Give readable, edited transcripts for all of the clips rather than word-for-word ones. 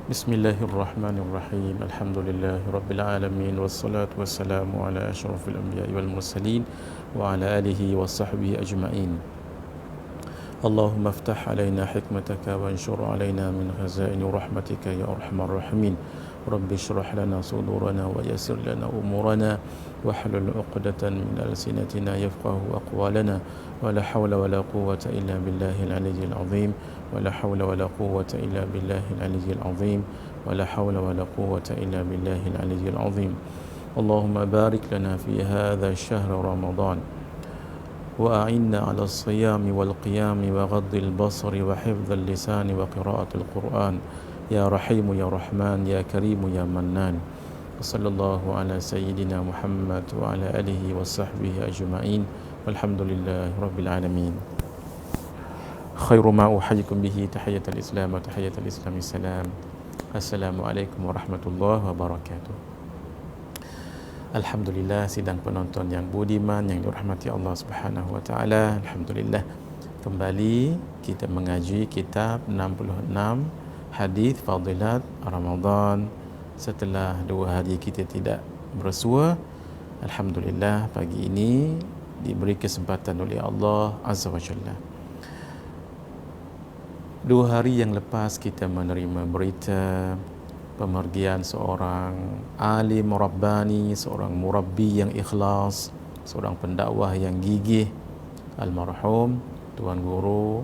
Bismillahirrahmanirrahim. Alhamdulillahi alamin wassalatu wassalamu ala asyrafil anbiya'i wal mursalin wa ala alihi wa sahbihi ajma'in. Allahumma aftah alaina hikmataka wa anshur alaina min khazaini rahmatika ya arhamar rahimin. Rabbi shrah lana sudurana wa yassir lana umurana wa hlul 'uqdatan min alsinatina yafqahu aqwalana wa la hawla wa la quwwata illa billahil aliyyil azim wa la hawla wa la quwwata illa billahil aliyyil azim wa la hawla wa la quwwata illa billahil aliyyil azim. Allahumma barik lana fi hadha syahr Ramadan wa a'inna 'ala as-siyami wal qiyami wa ghaddil basari wa hifdzal lisani wa qira'atil Qur'an. Ya Rahimu Ya Rahman Ya Karimu Ya Mannan. Sallallahu ala Sayyidina Muhammad wa ala alihi wa sahbihi ajma'in. Walhamdulillahi Rabbil Alamin. Khairu ma uhayyikum bihi tahiyatul Islam wa tahiyatul Islami salam. Assalamualaikum warahmatullahi wabarakatuh. Alhamdulillah, sidang penonton yang budiman yang dirahmati Allah Subhanahu wa taala. Alhamdulillah, kembali kita mengaji kitab 66 hadis fadilat Ramadan setelah 2 hari kita tidak bersua. Alhamdulillah, pagi ini diberi kesempatan oleh Allah Azza wa Jalla. 2 hari yang lepas kita menerima berita pemergian seorang alim rabbani, seorang murabbi yang ikhlas, seorang pendakwah yang gigih, almarhum Tuan Guru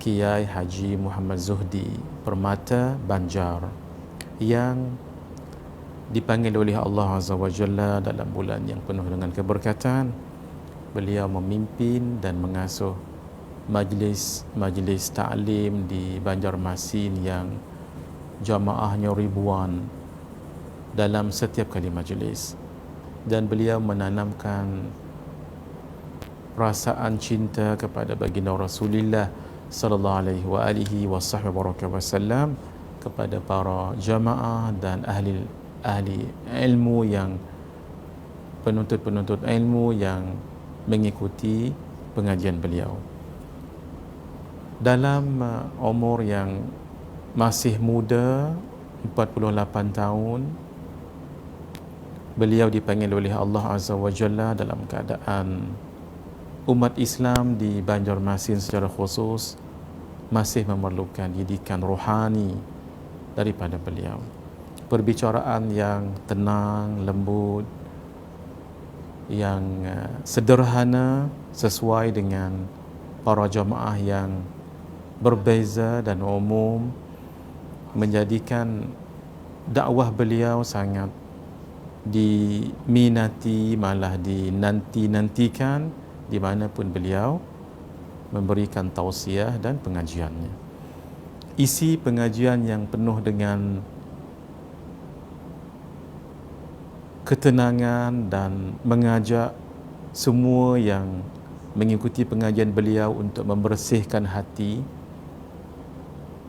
Kiai Haji Muhammad Zuhdi Permata Banjar, yang dipanggil oleh Allah Azza wa Jalla dalam bulan yang penuh dengan keberkatan. Beliau memimpin dan mengasuh majlis ta'lim di Banjarmasin yang jamaahnya ribuan dalam setiap kali majlis, dan beliau menanamkan perasaan cinta kepada baginda Rasulullah sallallahu alaihi wa alihi wasallam kepada para jamaah dan ahli ilmu, yang penuntut ilmu yang mengikuti pengajian beliau. Dalam umur yang masih muda, 48 tahun, beliau dipanggil oleh Allah Azza wa Jalla dalam keadaan umat Islam di Banjarmasin secara khusus masih memerlukan didikan rohani daripada beliau. Perbicaraan yang tenang, lembut, yang sederhana sesuai dengan para jamaah yang berbeza dan umum, menjadikan dakwah beliau sangat diminati, malah dinanti-nantikan di mana pun beliau memberikan tausiah dan pengajiannya. Isi pengajian yang penuh dengan ketenangan dan mengajak semua yang mengikuti pengajian beliau untuk membersihkan hati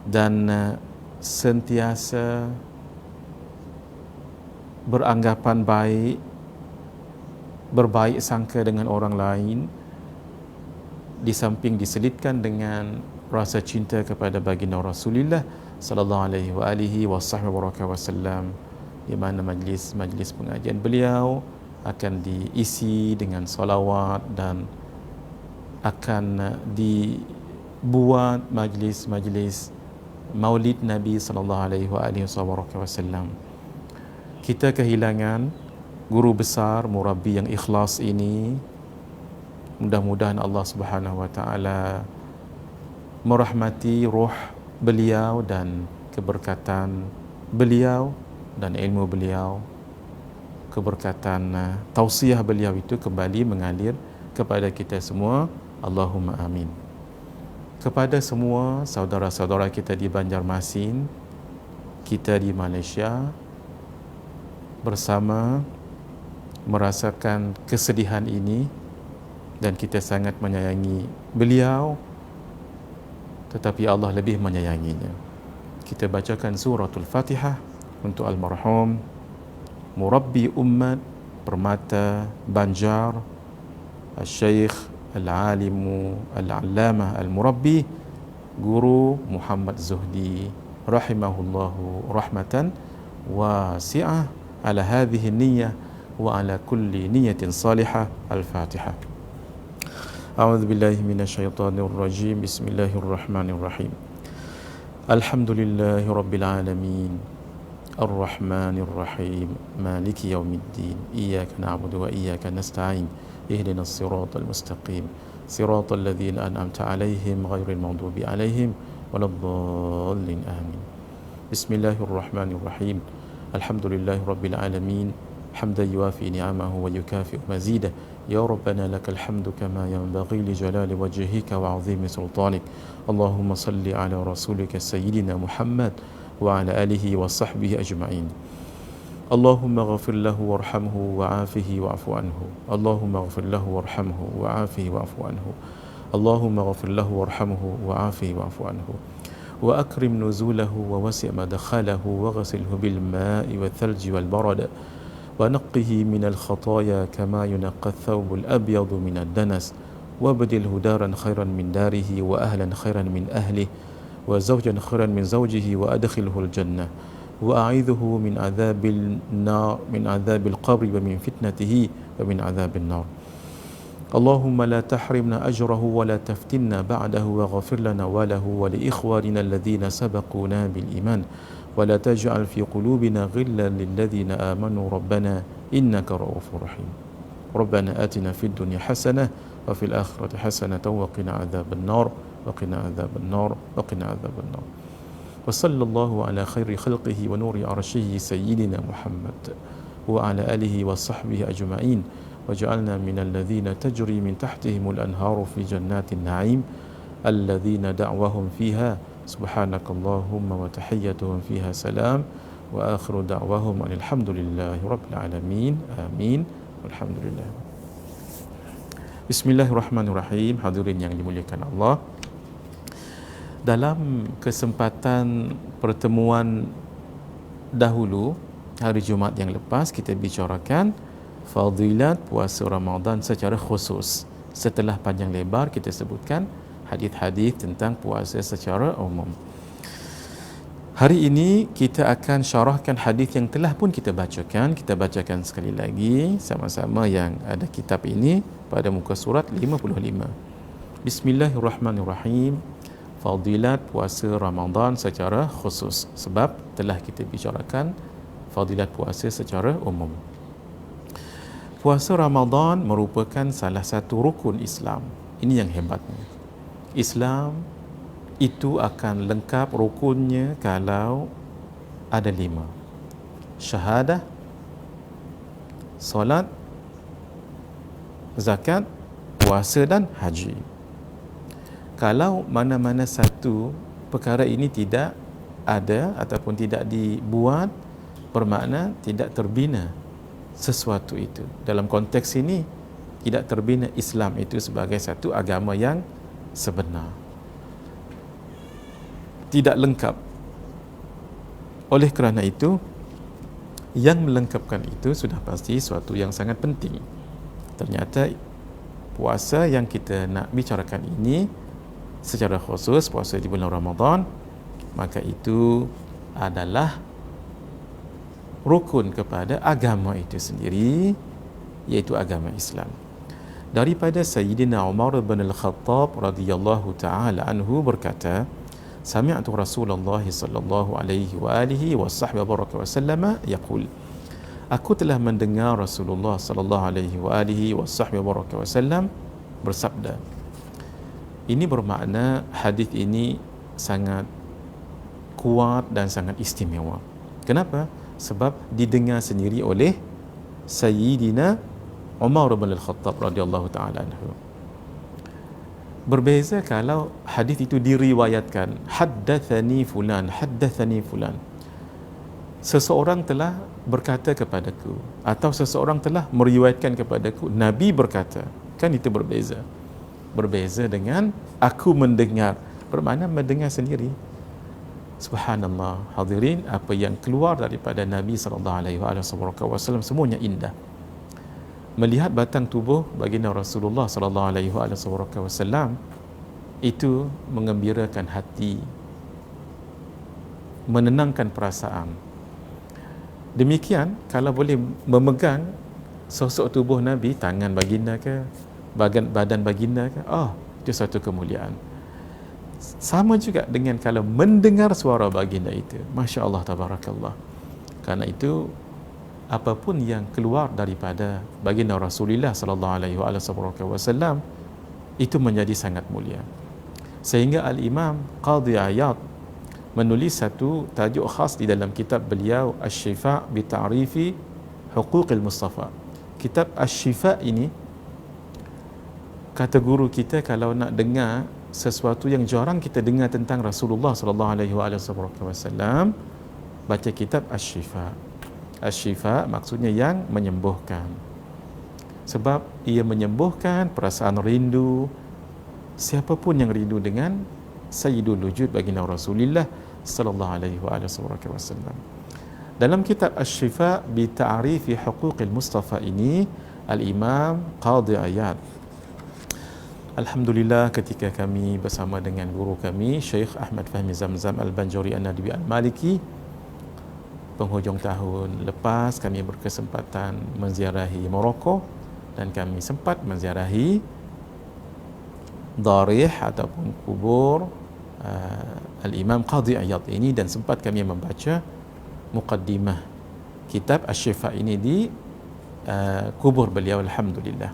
dan sentiasa beranggapan baik, berbaik sangka dengan orang lain, di samping diselitkan dengan rasa cinta kepada baginda Rasulullah sallallahu alaihi wasallam, di mana majlis pengajian beliau akan diisi dengan salawat dan akan dibuat majlis Maulid Nabi sallallahu alaihi wasallam. Kita kehilangan guru besar, murabbi yang ikhlas ini. Mudah-mudahan Allah Subhanahu wa taala merahmati roh beliau dan keberkatan beliau dan ilmu beliau, keberkatan tausiah beliau itu kembali mengalir kepada kita semua. Allahumma amin. Kepada semua saudara-saudara kita di Banjarmasin, kita di Malaysia bersama merasakan kesedihan ini, dan kita sangat menyayangi beliau, tetapi Allah lebih menyayanginya. Kita bacakan suratul Fatihah untuk almarhum murabbi ummat Permata Banjar, Al-Syeikh Al-Alimu Al-Allamah Al-Murabbi Guru Muhammad Zuhdi rahimahullahu rahmatan wasi'ah ala hadhihi niyyah wa ala kulli niyyatin salihah. Al-Fatihah. A'udzu billahi minasyaitonir rajim. Bismillahirrahmanirrahim. Alhamdulillahi rabbil alamin. Ar-Rahmanir Rahim. Maliki yaumiddin. Iyyaka na'budu wa iyyaka nasta'in. Ihdinas siratal mustaqim. Siratal ladzina an'amta 'alaihim ghairil maghdubi 'alaihim waladdallin. Amin. Bismillahirrahmanirrahim. Alhamdulillahi rabbil alamin. Hamdan yuwafi ni'amahu wa yukafi'u mazidah. Ya Rabbana lakal hamdu kama yanbaghi li jalali wajhika wa 'azimi sultanik. Allahumma salli ala rasulika sayyidina Muhammad wa ala alihi wa sahbihi ajma'in. Allahumma ghafir lahu warhamhu wa'afihi wa'fu anhu. Allahumma ghafir lahu warhamhu wa'afihi wa'fu anhu. Allahumma ghafir lahu warhamhu wa'afihi wa'fu anhu. Wa akrim nuzulahu wa wasi' madkhalahu wa ghasilhu bil ma'i wal thalji wal barad. ونقه من الخطايا كما ينقى الثوب الأبيض من الدنس وابدله دارا خيرا من داره وأهلا خيرا من أهله وزوجا خيرا من زوجه وأدخله الجنة وأعيذه من عذاب النار من عذاب القبر ومن فتنته ومن عذاب النار. اللهم لا تحرمنا أجره ولا تفتنا بعده واغفر لنا وله ولإخواننا الذين سبقونا بالإيمان ولا تجعل في قلوبنا غلا للذين آمنوا ربنا إنك رؤوف رحيم. ربنا آتنا في الدنيا حسنة وفي الآخرة حسنة وقنا عذاب النار وقنا عذاب النار وقنا عذاب النار. وصلى الله على خير خلقه ونور عرشه سيدنا محمد وعلى آله وصحبه أجمعين وجعلنا من الذين تجري من تحتهم الأنهار في جنات النعيم الذين دعوهم فيها سبحانك اللهم وتحيتهم فيها سلام وآخر دعوهم أن الحمد لله رب العالمين آمين والحمد لله. Bismillahirrahmanirrahim. Hadirin yang dimuliakan Allah, dalam kesempatan pertemuan dahulu hari Jumaat yang lepas kita bicarakan fadilat puasa Ramadan secara khusus. Setelah panjang lebar kita sebutkan hadis-hadis tentang puasa secara umum. Hari ini kita akan syarahkan hadis yang telah pun kita bacakan. Kita bacakan sekali lagi sama-sama yang ada kitab ini pada muka surat 55. Bismillahirrahmanirrahim. Fadilat puasa Ramadan secara khusus, sebab telah kita bicarakan fadilat puasa secara umum. Puasa Ramadan merupakan salah satu rukun Islam. Ini yang hebatnya. Islam itu akan lengkap rukunnya kalau ada 5: syahadah, solat, zakat, puasa dan haji. Kalau mana-mana satu perkara ini tidak ada ataupun tidak dibuat, bermakna tidak terbina sesuatu itu. Dalam konteks ini tidak terbina Islam itu sebagai satu agama yang sebenar, tidak lengkap. Oleh kerana itu, yang melengkapkan itu sudah pasti suatu yang sangat penting. Ternyata puasa yang kita nak bicarakan ini secara khusus, puasa di bulan Ramadan, maka itu adalah rukun kepada agama itu sendiri, iaitu agama Islam. Daripada Sayyidina Umar bin Al-Khattab radhiyallahu taala anhu berkata, sami'tu Rasulullah sallallahu alaihi wa alihi wa sahbihi wasallam yaqul, aku telah mendengar Rasulullah sallallahu alaihi wa alihi wa sahbihi wasallam bersabda. Ini bermakna hadis ini sangat kuat dan sangat istimewa. Kenapa? Sebab didengar sendiri oleh Sayyidina Umar bin Al-Khattab radhiyallahu taala anhu. Berbeza kalau hadis itu diriwayatkan, haddatsani fulan, haddatsani fulan. Seseorang telah berkata kepadaku, atau seseorang telah meriwayatkan kepadaku, Nabi berkata. Kan itu berbeza. Berbeza dengan aku mendengar, bermakna mendengar sendiri. Subhanallah, hadirin, apa yang keluar daripada Nabi sallallahu alaihi wasallam semuanya indah. Melihat batang tubuh baginda Rasulullah sallallahu alaihi wasallam itu mengembirakan hati. menenangkan perasaan. Demikian kalau boleh memegang sosok tubuh Nabi, tangan baginda ke, badan baginda ke, itu satu kemuliaan. Sama juga dengan kalau mendengar suara baginda itu, Masya Allah, Tabarakallah. Karena itu apapun yang keluar daripada baginda Rasulullah sallallahu alaihi wasallam itu menjadi sangat mulia. Sehingga Al-Imam Qadhi Iyad menulis satu tajuk khas di dalam kitab beliau, Asy-Syifa' bi Ta'rifi Huquqil Mustafa. Kitab Asy-Syifa' ini, kata guru kita, kalau nak dengar sesuatu yang jarang kita dengar tentang Rasulullah sallallahu alaihi wasallam, baca kitab Asy-Syifa'. Asy-Syifa' maksudnya yang menyembuhkan. Sebab ia menyembuhkan perasaan rindu siapapun yang rindu dengan Sayyidul Wujud baginda Rasulullah sallallahu alaihi wasallam. Dalam kitab Asy-Syifa' bi Ta'rifi Huquqil Mustafa ini, Al-Imam Qadhi Iyad, alhamdulillah, ketika kami bersama dengan guru kami Syekh Ahmad Fahmi Zamzam Al-Banjari An-Nadwi Al-Maliki, penghujung tahun lepas kami berkesempatan menziarahi Morocco dan kami sempat menziarahi darih ataupun kubur Al-Imam Qadhi Iyad ini, dan sempat kami membaca muqaddimah kitab Asy-Syifa' ini di kubur beliau. Alhamdulillah,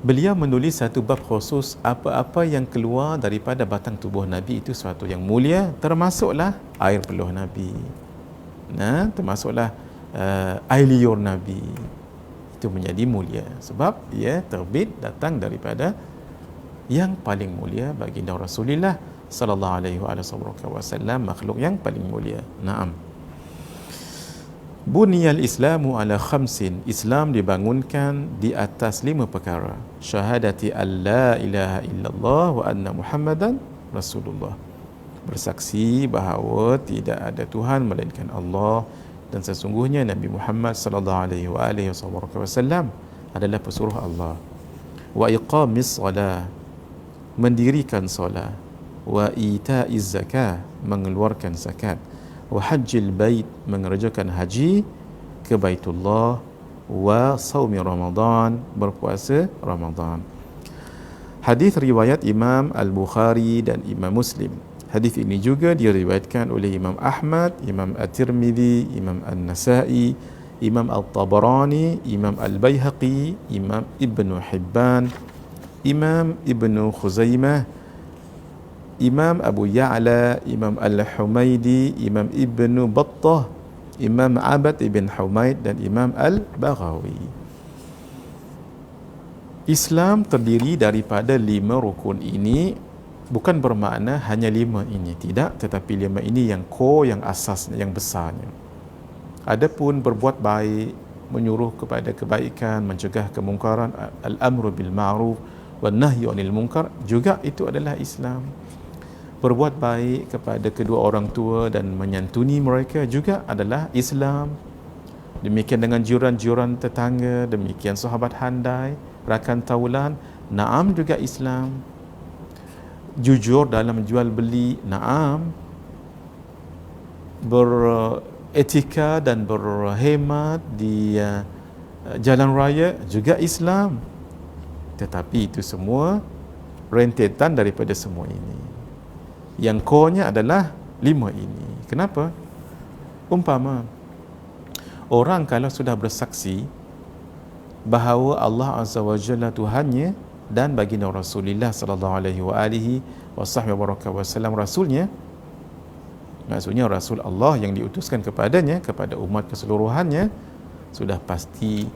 beliau menulis satu bab khusus, apa-apa yang keluar daripada batang tubuh Nabi itu suatu yang mulia, termasuklah air peluh Nabi, termasuklah air liur Nabi, itu menjadi mulia sebab ia terbit datang daripada yang paling mulia baginda Rasulullah sallallahu alaihi wasallam, makhluk yang paling mulia. Naam. Buniyal Islamu ala khamsin, Islam dibangunkan di atas 5 perkara. Syahadati an la ilaha illallah wa anna Muhammadan Rasulullah, bersaksi bahawa tidak ada Tuhan melainkan Allah dan sesungguhnya Nabi Muhammad sallallahu alaihi wasallam adalah pesuruh Allah. Wa iqamis salah, mendirikan solat. Wa ita'iz zakah, mengeluarkan zakat. Wa hajjil bait, mengerjakan haji ke Baitullah. Wa saumi Ramadan, berpuasa Ramadan. Hadis riwayat Imam Al-Bukhari dan Imam Muslim. Hadis ini juga diriwayatkan oleh Imam Ahmad, Imam At-Tirmidzi, Imam An-Nasa'i, Imam Al-Tabarani, Imam Al-Baihaqi, Imam Ibn Hibban, Imam Ibn Khuzaimah, Imam Abu Ya'la, Imam Al-Humaidi, Imam Ibn Battah, Imam Abad Ibn Humaid dan Imam Al-Baghawi. Islam terdiri daripada 5 rukun ini, bukan bermakna hanya 5 ini, tidak, tetapi 5 ini yang core, yang asasnya, yang besarnya. Adapun berbuat baik, menyuruh kepada kebaikan, mencegah kemungkaran, al-amru bil ma'ruf wan nahyu 'anil munkar, juga itu adalah Islam. Berbuat baik kepada kedua orang tua dan menyantuni mereka juga adalah Islam. Demikian dengan jiran-jiran tetangga, demikian sahabat handai, rakan taulan, naam, juga Islam. Jujur dalam jual beli, naam. Beretika dan berhemat di jalan raya, juga Islam. Tetapi itu semua rentetan daripada semua ini. Yang core-nya adalah 5 ini. Kenapa? Umpama orang kalau sudah bersaksi bahawa Allah Azza wa Jalla Tuhannya dan baginda Rasulullah sallallahu alaihi wasallam rasulnya, maksudnya Rasul Allah yang diutuskan kepadanya, kepada umat keseluruhannya, sudah pasti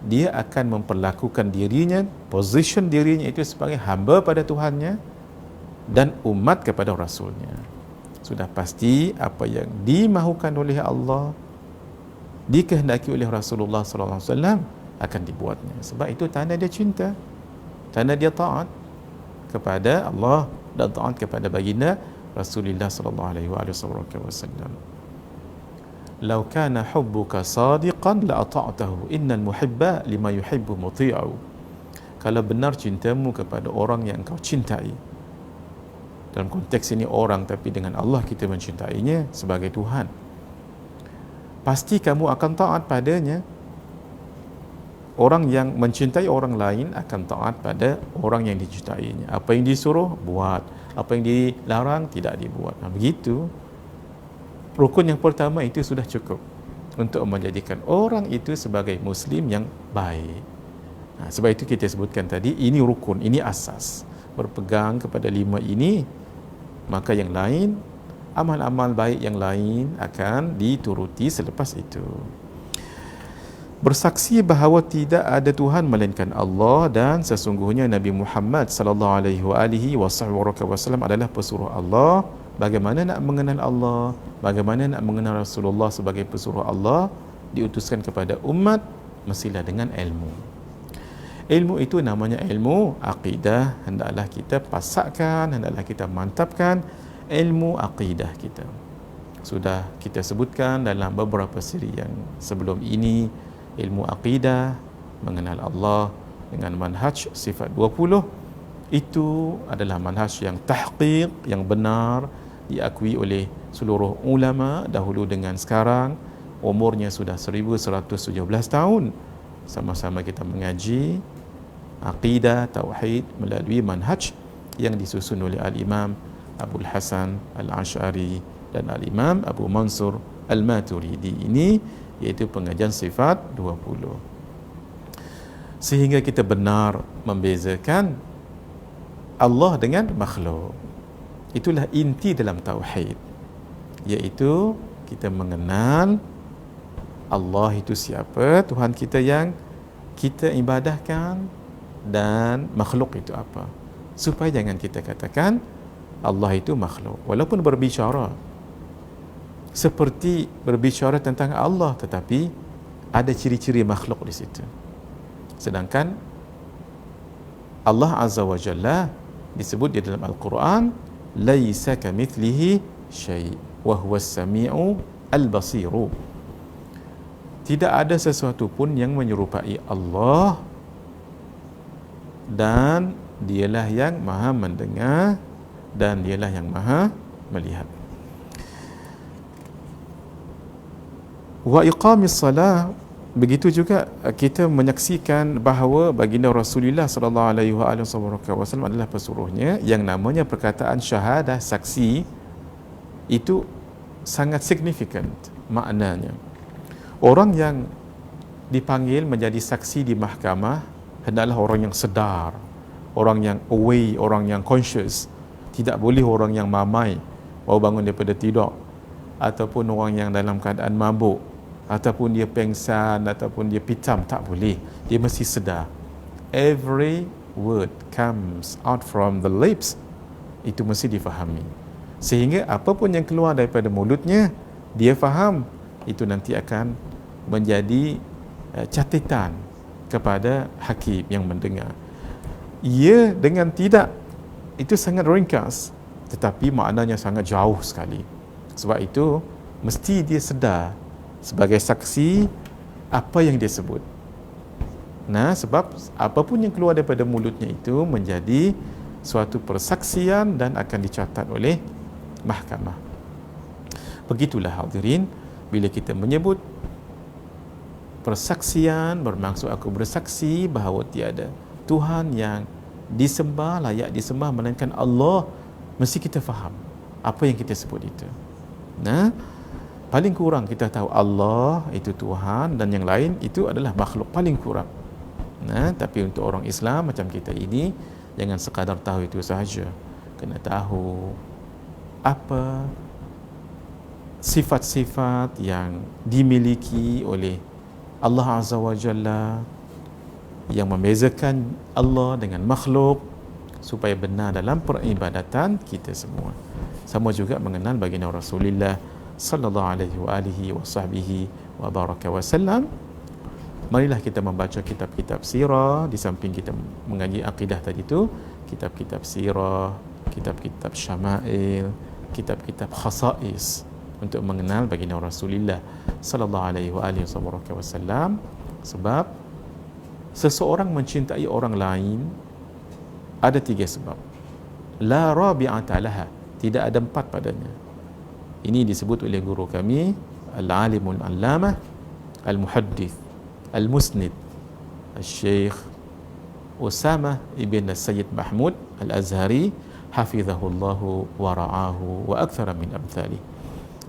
dia akan memperlakukan dirinya, position dirinya itu sebagai hamba pada Tuhannya dan umat kepada Rasulnya. Sudah pasti apa yang dimahukan oleh Allah, dikehendaki oleh Rasulullah sallallahu alaihi wasallam akan dibuatnya. Sebab itu tanda dia cinta, tanda dia taat kepada Allah dan taat kepada baginda Rasulullah sallallahu alaihi wasallam. Lau kana hubbuka sadiqan la ata'tahu, innal muhibba lima yuhibbu muti'u. Kalau benar cintamu kepada orang yang kau cintai, dalam konteks ini orang, tapi dengan Allah kita mencintainya sebagai Tuhan, pasti kamu akan taat padanya. Orang yang mencintai orang lain akan taat pada orang yang dicintainya. Apa yang disuruh, buat. Apa yang dilarang, tidak dibuat. Begitu. Rukun yang pertama itu sudah cukup untuk menjadikan orang itu sebagai Muslim yang baik. Sebab itu kita sebutkan tadi, ini rukun, ini asas. Berpegang kepada 5 ini, maka yang lain, amal-amal baik yang lain akan dituruti selepas itu. Bersaksi bahawa tidak ada Tuhan melainkan Allah dan sesungguhnya Nabi Muhammad sallallahu alaihi wasallam adalah pesuruh Allah. Bagaimana nak mengenal Allah, bagaimana nak mengenal Rasulullah sebagai pesuruh Allah, diutuskan kepada umat mestilah dengan ilmu. Ilmu itu namanya ilmu akidah. Hendaklah kita pasakkan, hendaklah kita mantapkan ilmu akidah kita. Sudah kita sebutkan dalam beberapa siri yang sebelum ini, ilmu akidah, mengenal Allah dengan manhaj sifat 20, itu adalah manhaj yang tahqiq, yang benar, diakui oleh seluruh ulama dahulu dengan sekarang. Umurnya sudah 1117 tahun. Sama-sama kita mengaji akidah, tauhid melalui manhaj yang disusun oleh Al-Imam Abul Hasan Al-Ash'ari dan Al-Imam Abu Mansur Al-Maturidi ini, iaitu pengajian sifat 20. Sehingga kita benar membezakan Allah dengan makhluk. Itulah inti dalam tauhid, iaitu kita mengenal Allah itu siapa, Tuhan kita yang kita ibadahkan, dan makhluk itu apa. Supaya jangan kita katakan Allah itu makhluk, walaupun berbicara seperti berbicara tentang Allah, tetapi ada ciri-ciri makhluk di situ. Sedangkan Allah Azza wa Jalla disebut di dalam Al-Quran, laisa kamithlihi syai' wa huwas sami'u al-basiru. Tidak ada sesuatu pun yang menyerupai Allah, dan dialah yang maha mendengar dan dialah yang maha melihat. Wa iqamis salah, begitu juga kita menyaksikan bahawa baginda Rasulullah sallallahu alaihi wasallam adalah pesuruhnya. Yang namanya perkataan syahadah, saksi, itu sangat signifikan maknanya. Orang yang dipanggil menjadi saksi di mahkamah hendaklah orang yang sedar, orang yang aware, orang yang conscious. Tidak boleh orang yang mamai, baru bangun daripada tidur, ataupun orang yang dalam keadaan mabuk, ataupun dia pengsan, ataupun dia pitam. Tak boleh. Dia mesti sedar. Every word comes out from the lips. Itu mesti difahami. Sehingga apapun yang keluar daripada mulutnya, dia faham. Itu nanti akan menjadi catatan kepada hakim yang mendengar. Ya dengan tidak, itu sangat ringkas, tetapi maknanya sangat jauh sekali. Sebab itu mesti dia sedar sebagai saksi apa yang dia sebut. Sebab apapun yang keluar daripada mulutnya itu menjadi suatu persaksian dan akan dicatat oleh mahkamah. Begitulah hadirin, bila kita menyebut persaksian, bermaksud aku bersaksi bahawa tiada Tuhan yang disembah, layak disembah melainkan Allah. Mesti kita faham apa yang kita sebut itu. Paling kurang kita tahu Allah itu Tuhan dan yang lain itu adalah makhluk, paling kurang. Tapi untuk orang Islam macam kita ini, jangan sekadar tahu itu sahaja. Kena tahu apa sifat-sifat yang dimiliki oleh Allah Azza wa Jalla, yang membezakan Allah dengan makhluk, supaya benar dalam peribadatan kita semua. Sama juga mengenal baginda Rasulullah sallallahu alaihi wa baraka wasallam. Marilah kita membaca kitab-kitab sirah, di samping kita mengaji akidah tadi tu, kitab-kitab sirah, kitab-kitab syama'il, kitab-kitab khasais, untuk mengenal baginda Rasulullah sallallahu alaihi wasallam. Sebab seseorang mencintai orang lain ada 3 sebab. la rabi'ata laha, tidak ada empat padanya. Ini disebut oleh guru kami al-alimul allamah al-muhaddith al-musnid al-syekh Usamah ibn Sayyid Mahmud al-Azhari hafizahullahu wa ra'ahu wa akthara min amthali.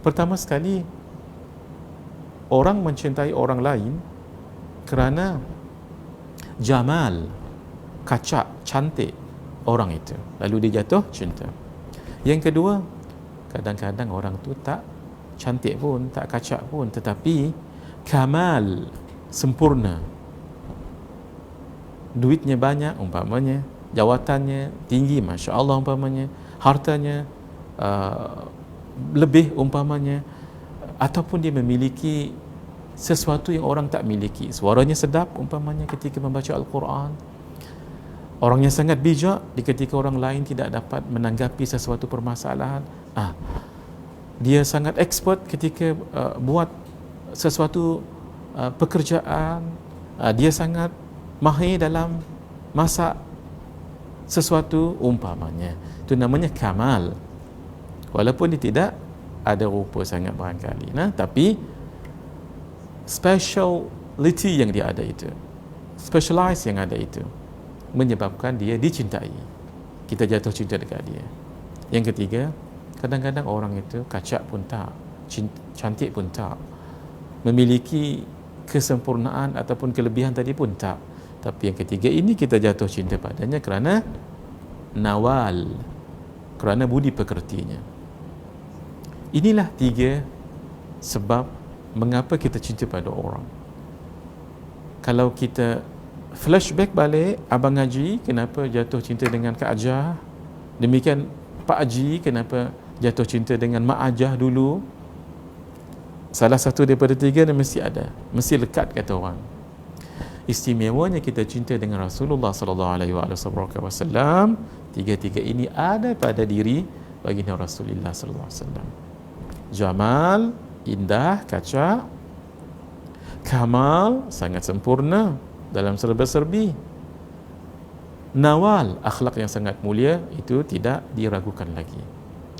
Pertama sekali, orang mencintai orang lain kerana jamal, kacak, cantik orang itu, lalu dia jatuh cinta. Yang kedua, kadang-kadang orang tu tak cantik pun, tak kacak pun, tetapi kamal, sempurna, duitnya banyak umpamanya, jawatannya tinggi Masya Allah umpamanya, hartanya lebih umpamanya, ataupun dia memiliki sesuatu yang orang tak miliki, suaranya sedap umpamanya ketika membaca Al-Quran, orangnya sangat bijak di ketika orang lain tidak dapat menanggapi sesuatu permasalahan, dia sangat expert ketika buat sesuatu pekerjaan, dia sangat mahir dalam masak sesuatu umpamanya. Itu namanya kamal, walaupun dia tidak ada rupa sangat barangkali, tapi speciality yang dia ada itu, specialize yang ada itu, menyebabkan dia dicintai, kita jatuh cinta dekat dia. Yang ketiga, kadang-kadang orang itu kacak pun tak, cantik pun tak, memiliki kesempurnaan ataupun kelebihan tadi pun tak, tapi yang ketiga ini kita jatuh cinta padanya kerana nawal, kerana budi pekertinya. Inilah tiga sebab mengapa kita cinta pada orang. Kalau kita flashback balik, Abang Haji kenapa jatuh cinta dengan Kak Ajah, demikian Pak Haji kenapa jatuh cinta dengan Mak Ajah dulu, salah satu daripada tiga ni mesti ada, mesti lekat kata orang. Istimewanya kita cinta dengan Rasulullah sallallahu alaihi wasallam, tiga-tiga ini ada pada diri baginda Rasulullah sallallahu alaihi wasallam. Jamal, indah, kacak; kamal, sangat sempurna dalam serba-serbi; nawal, akhlak yang sangat mulia, itu tidak diragukan lagi.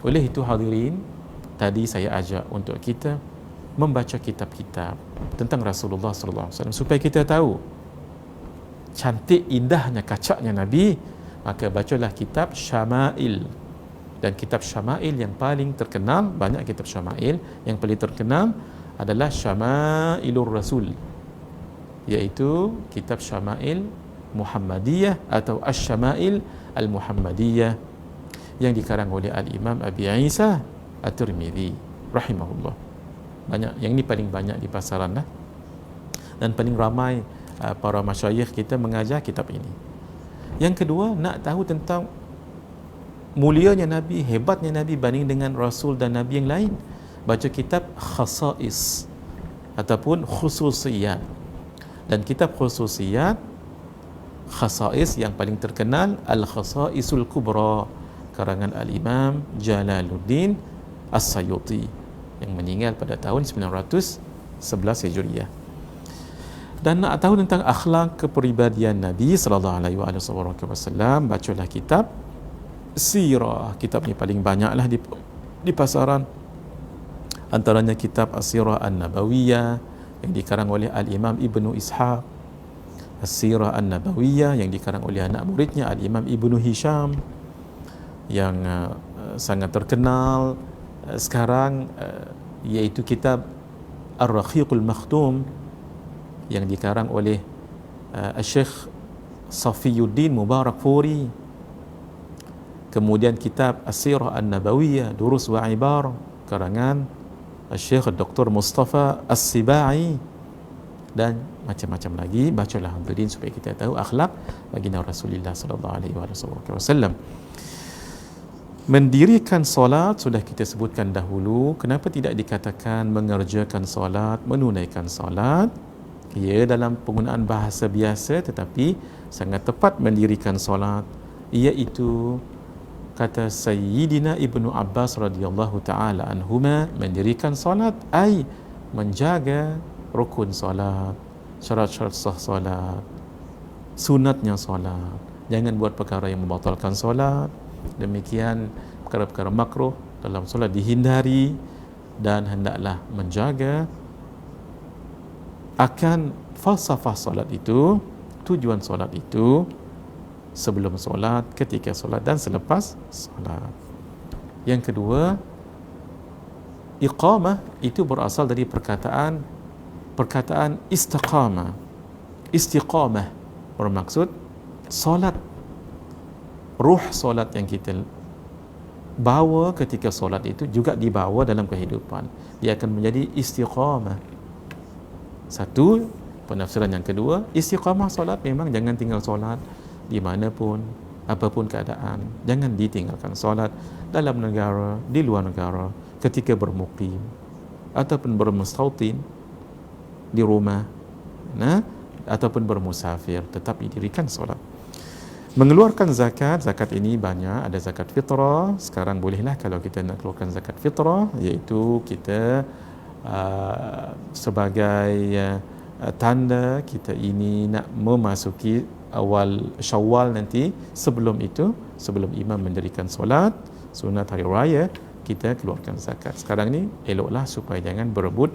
Oleh itu hadirin, tadi saya ajak untuk kita membaca kitab-kitab tentang Rasulullah sallallahu alaihi wasallam supaya kita tahu cantik, indahnya, kacaknya Nabi. Maka bacalah kitab Syama'il, dan kitab Syama'il yang paling terkenal, banyak kitab Syama'il, yang paling terkenal adalah Syama'ilur Rasul, iaitu kitab Syama'il Muhammadiyah atau Asy-Syama'il Al-Muhammadiyah yang dikarang oleh Al-Imam Abi Isa At-Tirmidzi rahimahullah. Banyak, yang ini paling banyak di pasaran lah, dan paling ramai para masyayikh kita mengajar kitab ini. Yang kedua, nak tahu tentang mulianya Nabi, hebatnya Nabi banding dengan Rasul dan Nabi yang lain, baca kitab Khasa'is ataupun Khususiyat. Dan kitab Khususiyat, Khasa'is yang paling terkenal Al-Khasa'isul Kubra karangan Al-Imam Jalaluddin As-Sayuti yang meninggal pada tahun 911 Hijriah. Dan nak tahu tentang akhlak kepribadian Nabi sallallahu alaihi wasallam, bacalah kitab Sirah. Kitab ni paling banyaklah di pasaran. Antaranya kitab As-Sirah An-Nabawiyah yang dikarang oleh Al-Imam Ibnu Ishaq, As-Sirah An-Nabawiyah yang dikarang oleh anak muridnya Al-Imam Ibnu Hisham yang sangat terkenal sekarang, iaitu kitab Ar-Raqiqul Makhtum yang dikarang oleh Syekh Safiyuddin Mubarakfuri. Kemudian kitab As-Sirah An-Nabawiyah Durus wa Ibar karangan Syekh Dr. Mustafa As-Sibai, dan macam-macam lagi. Bacalah hadirin supaya kita tahu akhlak baginda Rasulullah sallallahu alaihi wasallam. Mendirikan solat sudah kita sebutkan dahulu. Kenapa tidak dikatakan mengerjakan solat, menunaikan solat? Ia dalam penggunaan bahasa biasa, tetapi sangat tepat mendirikan solat, iaitu kata Sayyidina Ibnu Abbas radhiyallahu taala anhuma, mendirikan solat ai menjaga rukun solat, syarat-syarat sah solat, sunatnya solat. Jangan buat perkara yang membatalkan solat. Demikian perkara-perkara makruh dalam solat dihindari, dan hendaklah menjaga akan falsafah solat itu, tujuan solat itu, sebelum solat, ketika solat, dan selepas solat. Yang kedua, iqamah itu berasal dari perkataan istiqamah. Istiqamah bermaksud solat, ruh solat yang kita bawa ketika solat itu juga dibawa dalam kehidupan. Dia akan menjadi istiqamah. Satu, penafsiran yang kedua, istiqamah solat memang jangan tinggal solat di mana pun, apapun keadaan. Jangan ditinggalkan solat dalam negara, di luar negara, ketika bermukim ataupun bermustautin di rumah, ataupun bermusafir, tetap didirikan solat. Mengeluarkan zakat ini banyak, ada zakat fitrah. Sekarang bolehlah kalau kita nak keluarkan zakat fitrah, iaitu kita sebagai tanda kita ini nak memasuki awal Syawal nanti. Sebelum itu, sebelum imam mendirikan solat sunat hari raya, kita keluarkan zakat. Sekarang ni eloklah supaya jangan berebut.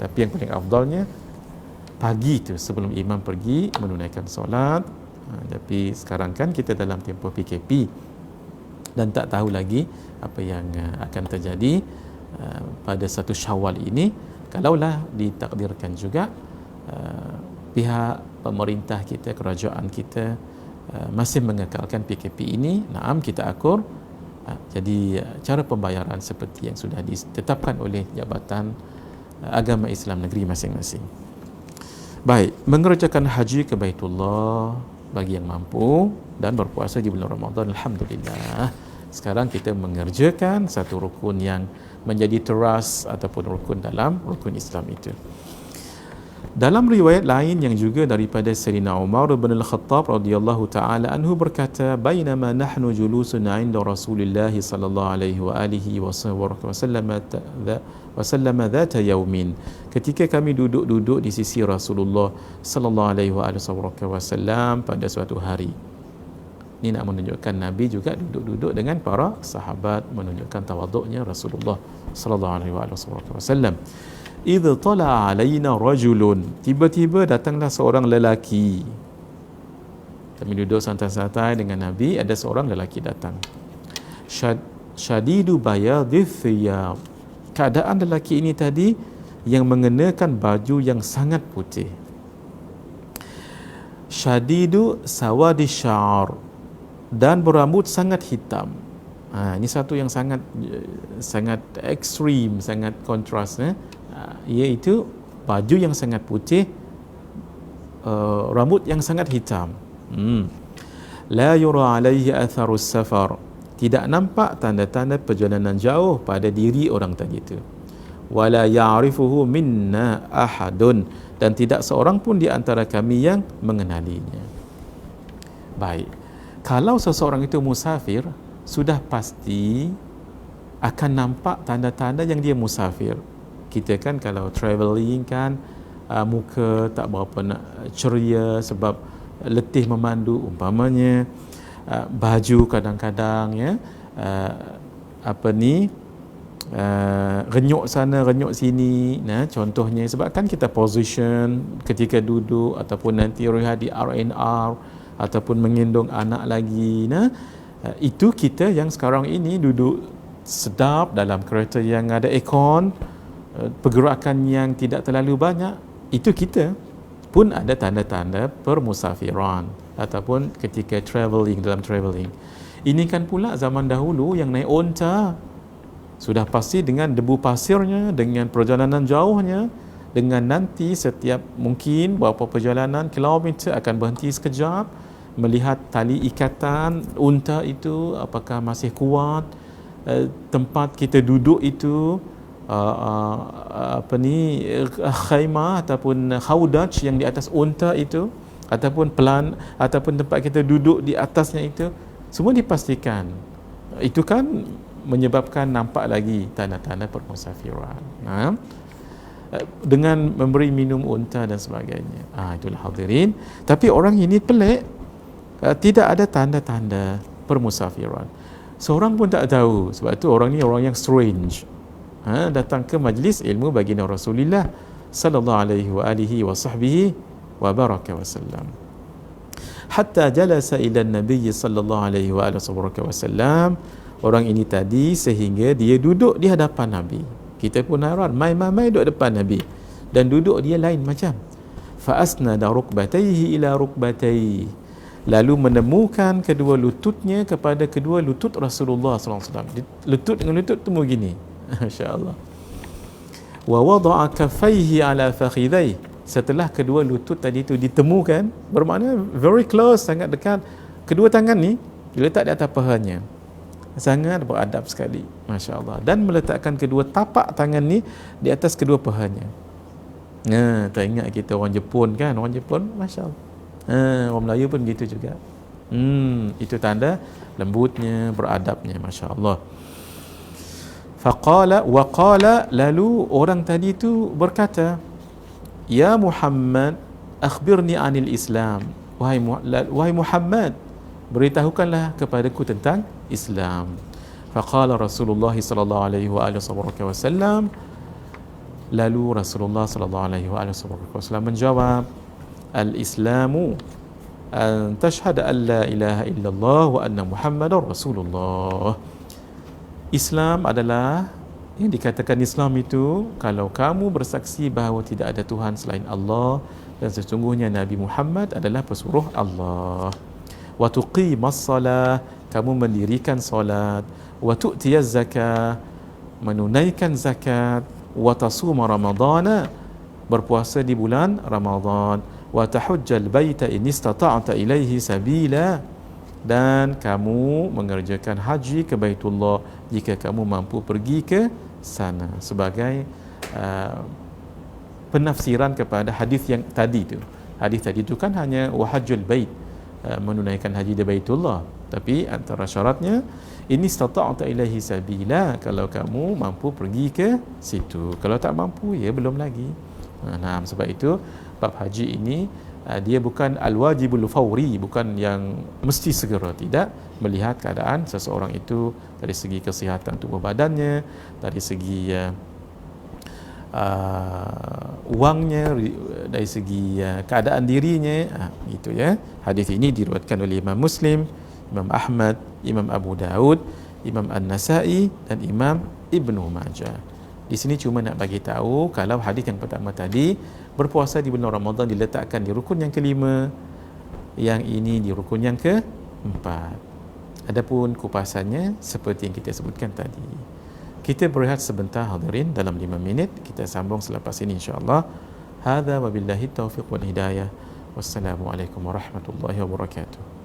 Tapi yang paling afdalnya pagi tu sebelum imam pergi menunaikan solat. Tapi sekarang kan kita dalam tempoh PKP dan tak tahu lagi apa yang akan terjadi pada satu Syawal ini. Kalaulah ditakdirkan juga pihak pemerintah kita, kerajaan kita masih mengekalkan PKP ini, naam kita akur. Jadi cara pembayaran seperti yang sudah ditetapkan oleh Jabatan Agama Islam negeri masing-masing. Baik, mengerjakan haji ke Baitullah bagi yang mampu dan berpuasa di bulan Ramadan, alhamdulillah. Sekarang kita mengerjakan satu rukun yang menjadi teras ataupun rukun dalam rukun Islam itu. Dalam riwayat lain yang juga daripada Sayyidina Umar bin Al-Khattab radhiyallahu taala anhu berkata, "Bainama nahnu julusun 'inda Rasulillah sallallahu alaihi wa alihi wasallam dhata yaumin." Ketika kami duduk di sisi Rasulullah sallallahu alaihi wasallam pada suatu hari. Ini nak menunjukkan Nabi juga duduk-duduk dengan para sahabat, menunjukkan tawaduknya Rasulullah sallallahu alaihi wasallam. Idza tala'a alaina rajulun, tiba-tiba datanglah seorang lelaki. Kami duduk santai-santai dengan Nabi, ada seorang lelaki datang. Syadidu bayadith thiyab. Keadaan lelaki ini tadi yang mengenakan baju yang sangat putih. Syadidu sawadi sya'ar, dan berambut sangat hitam. Ini satu yang sangat ekstrim, sangat kontras, iaitu baju yang sangat putih, rambut yang sangat hitam. La yura alaihi atharus safar, tidak nampak tanda-tanda perjalanan jauh pada diri orang tadi itu. Wala ya'rifuhu minna ahadun, dan tidak seorang pun di antara kami yang mengenalinya. Baik, kalau seseorang itu musafir, sudah pasti akan nampak tanda-tanda yang dia musafir. Kita kan kalau travelling kan muka tak berapa nak ceria sebab letih memandu umpamanya. Baju kadang-kadang renyuk sana renyuk sini, contohnya sebab kan kita position ketika duduk ataupun nanti rehat di R&R ataupun menggendong anak lagi, itu kita yang sekarang ini duduk sedap dalam kereta yang ada aircon, pergerakan yang tidak terlalu banyak, itu kita pun ada tanda-tanda permusafiran ataupun ketika dalam travelling. Ini kan pula zaman dahulu yang naik onta, sudah pasti dengan debu pasirnya, dengan perjalanan jauhnya, dengan nanti setiap mungkin beberapa perjalanan kilometer akan berhenti sekejap, melihat tali ikatan unta itu apakah masih kuat, tempat kita duduk itu khaymah ataupun haudaj yang di atas unta itu, ataupun ataupun tempat kita duduk di atasnya itu, semua dipastikan. Itu kan menyebabkan nampak lagi tanda-tanda permusafiran. Dengan memberi minum unta dan sebagainya. Itulah hadirin. Tapi orang ini pelik, tidak ada tanda-tanda permusafiran. Seorang pun tak tahu, sebab tu orang ni orang yang strange. Datang ke majlis ilmu baginda Rasulullah sallallahu alaihi wa sahbihi wa baraka wasallam. Hatta jalasa ila Nabi sallallahu alaihi wa wasallam. Orang ini tadi sehingga dia duduk di hadapan Nabi. Kita pun hairan, mai duduk depan Nabi dan duduk dia lain macam. Fa asnada rukbatayhi ila rukbatayhi. Lalu menemukan kedua lututnya kepada kedua lutut Rasulullah sallallahu alaihi wasallam. Lutut dengan lutut temu gini. Masya-Allah. Wa wada'a kaffaihi ala fakhidhai. Setelah kedua lutut tadi itu ditemukan, bermakna very close, sangat dekat. Kedua tangan ni diletak di atas pahanya. Sangat beradab sekali, masya-Allah. Dan meletakkan kedua tapak tangan ni di atas kedua pahanya. Tak ingat kita orang Jepun kan, orang Jepun masya-Allah. Orang Melayu pun gitu juga. Itu tanda lembutnya, beradabnya, masya-Allah. Faqala wa qala, lalu orang tadi tu berkata, ya Muhammad, akhbirni anil Islam. Wahai Muhammad, beritahukanlah kepadaku tentang Islam. Faqala Rasulullah sallallahu alaihi wasallam, lalu Rasulullah sallallahu alaihi wasallam menjawab, al-Islamu an tashhada an la ilaha illallah wa anna Muhammadar Rasulullah. Islam adalah, yang dikatakan Islam itu, kalau kamu bersaksi bahawa tidak ada Tuhan selain Allah dan sesungguhnya Nabi Muhammad adalah pesuruh Allah. Wa tuqimas salah, kamu mendirikan solat. Wa tu'tiyaz zakah, menunaikan zakat. Wa tasuma ramadana, berpuasa di bulan Ramadan. Wa tahujjal baita in istata'ta ilaihi sabila, dan kamu mengerjakan haji ke Baitullah jika kamu mampu pergi ke sana. Sebagai penafsiran kepada hadis yang tadi tu. Hadis tadi tu kan hanya wahajjul bait, menunaikan haji di Baitullah, tapi antara syaratnya ini istata'ta ilaihi sabila, kalau kamu mampu pergi ke situ. Kalau tak mampu, ya belum lagi. Sebab itu bab haji ini dia bukan al-wajibul fawri, bukan yang mesti segera, tidak, melihat keadaan seseorang itu dari segi kesihatan tubuh badannya, dari segi wangnya, dari segi keadaan dirinya. Itu ya. Hadis ini diriwayatkan oleh Imam Muslim, Imam Ahmad, Imam Abu Daud, Imam An-Nasai dan Imam Ibnu Majah. Di sini cuma nak bagi tahu, kalau hadis yang pertama tadi, berpuasa di bulan Ramadan diletakkan di rukun yang kelima, yang ini di rukun yang keempat. Adapun kupasannya seperti yang kita sebutkan tadi. Kita berehat sebentar hadirin, dalam 5 minit kita sambung selepas ini insya-Allah. Hadza wabillahi taufiq wal hidayah. Wassalamualaikum warahmatullahi wabarakatuh.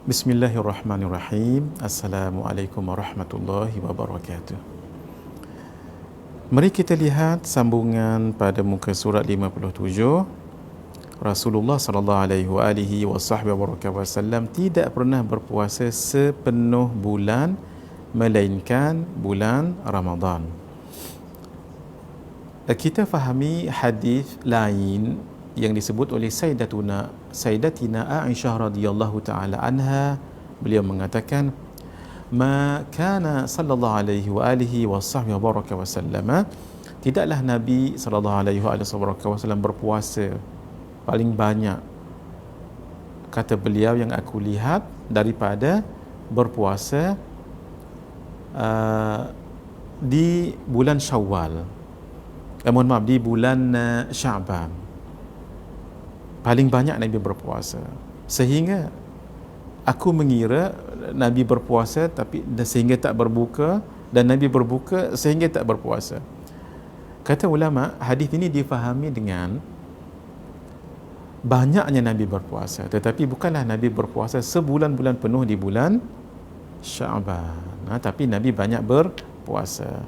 Bismillahirrahmanirrahim. Assalamualaikum warahmatullahi wabarakatuh. Mari kita lihat sambungan pada muka surat 57. Rasulullah sallallahu alaihi wasallam tidak pernah berpuasa sepenuh bulan melainkan bulan Ramadan. Kita fahami hadis lain yang disebut oleh Sayyidatina Aisyah radhiyallahu taala anha. Beliau mengatakan, "Ma kana sallallahu alaihi wa alihi wasallam, tidaklah Nabi sallallahu alaihi wasallam berpuasa paling banyak, kata beliau, yang aku lihat daripada berpuasa di bulan Syawal. Di bulan Sya'ban. Paling banyak Nabi berpuasa, sehingga aku mengira Nabi berpuasa sehingga tak berbuka, dan Nabi berbuka sehingga tak berpuasa." Kata ulama, hadis ini difahami dengan banyaknya Nabi berpuasa, tetapi bukanlah Nabi berpuasa sebulan-bulan penuh di bulan Sya'ban, tapi Nabi banyak berpuasa.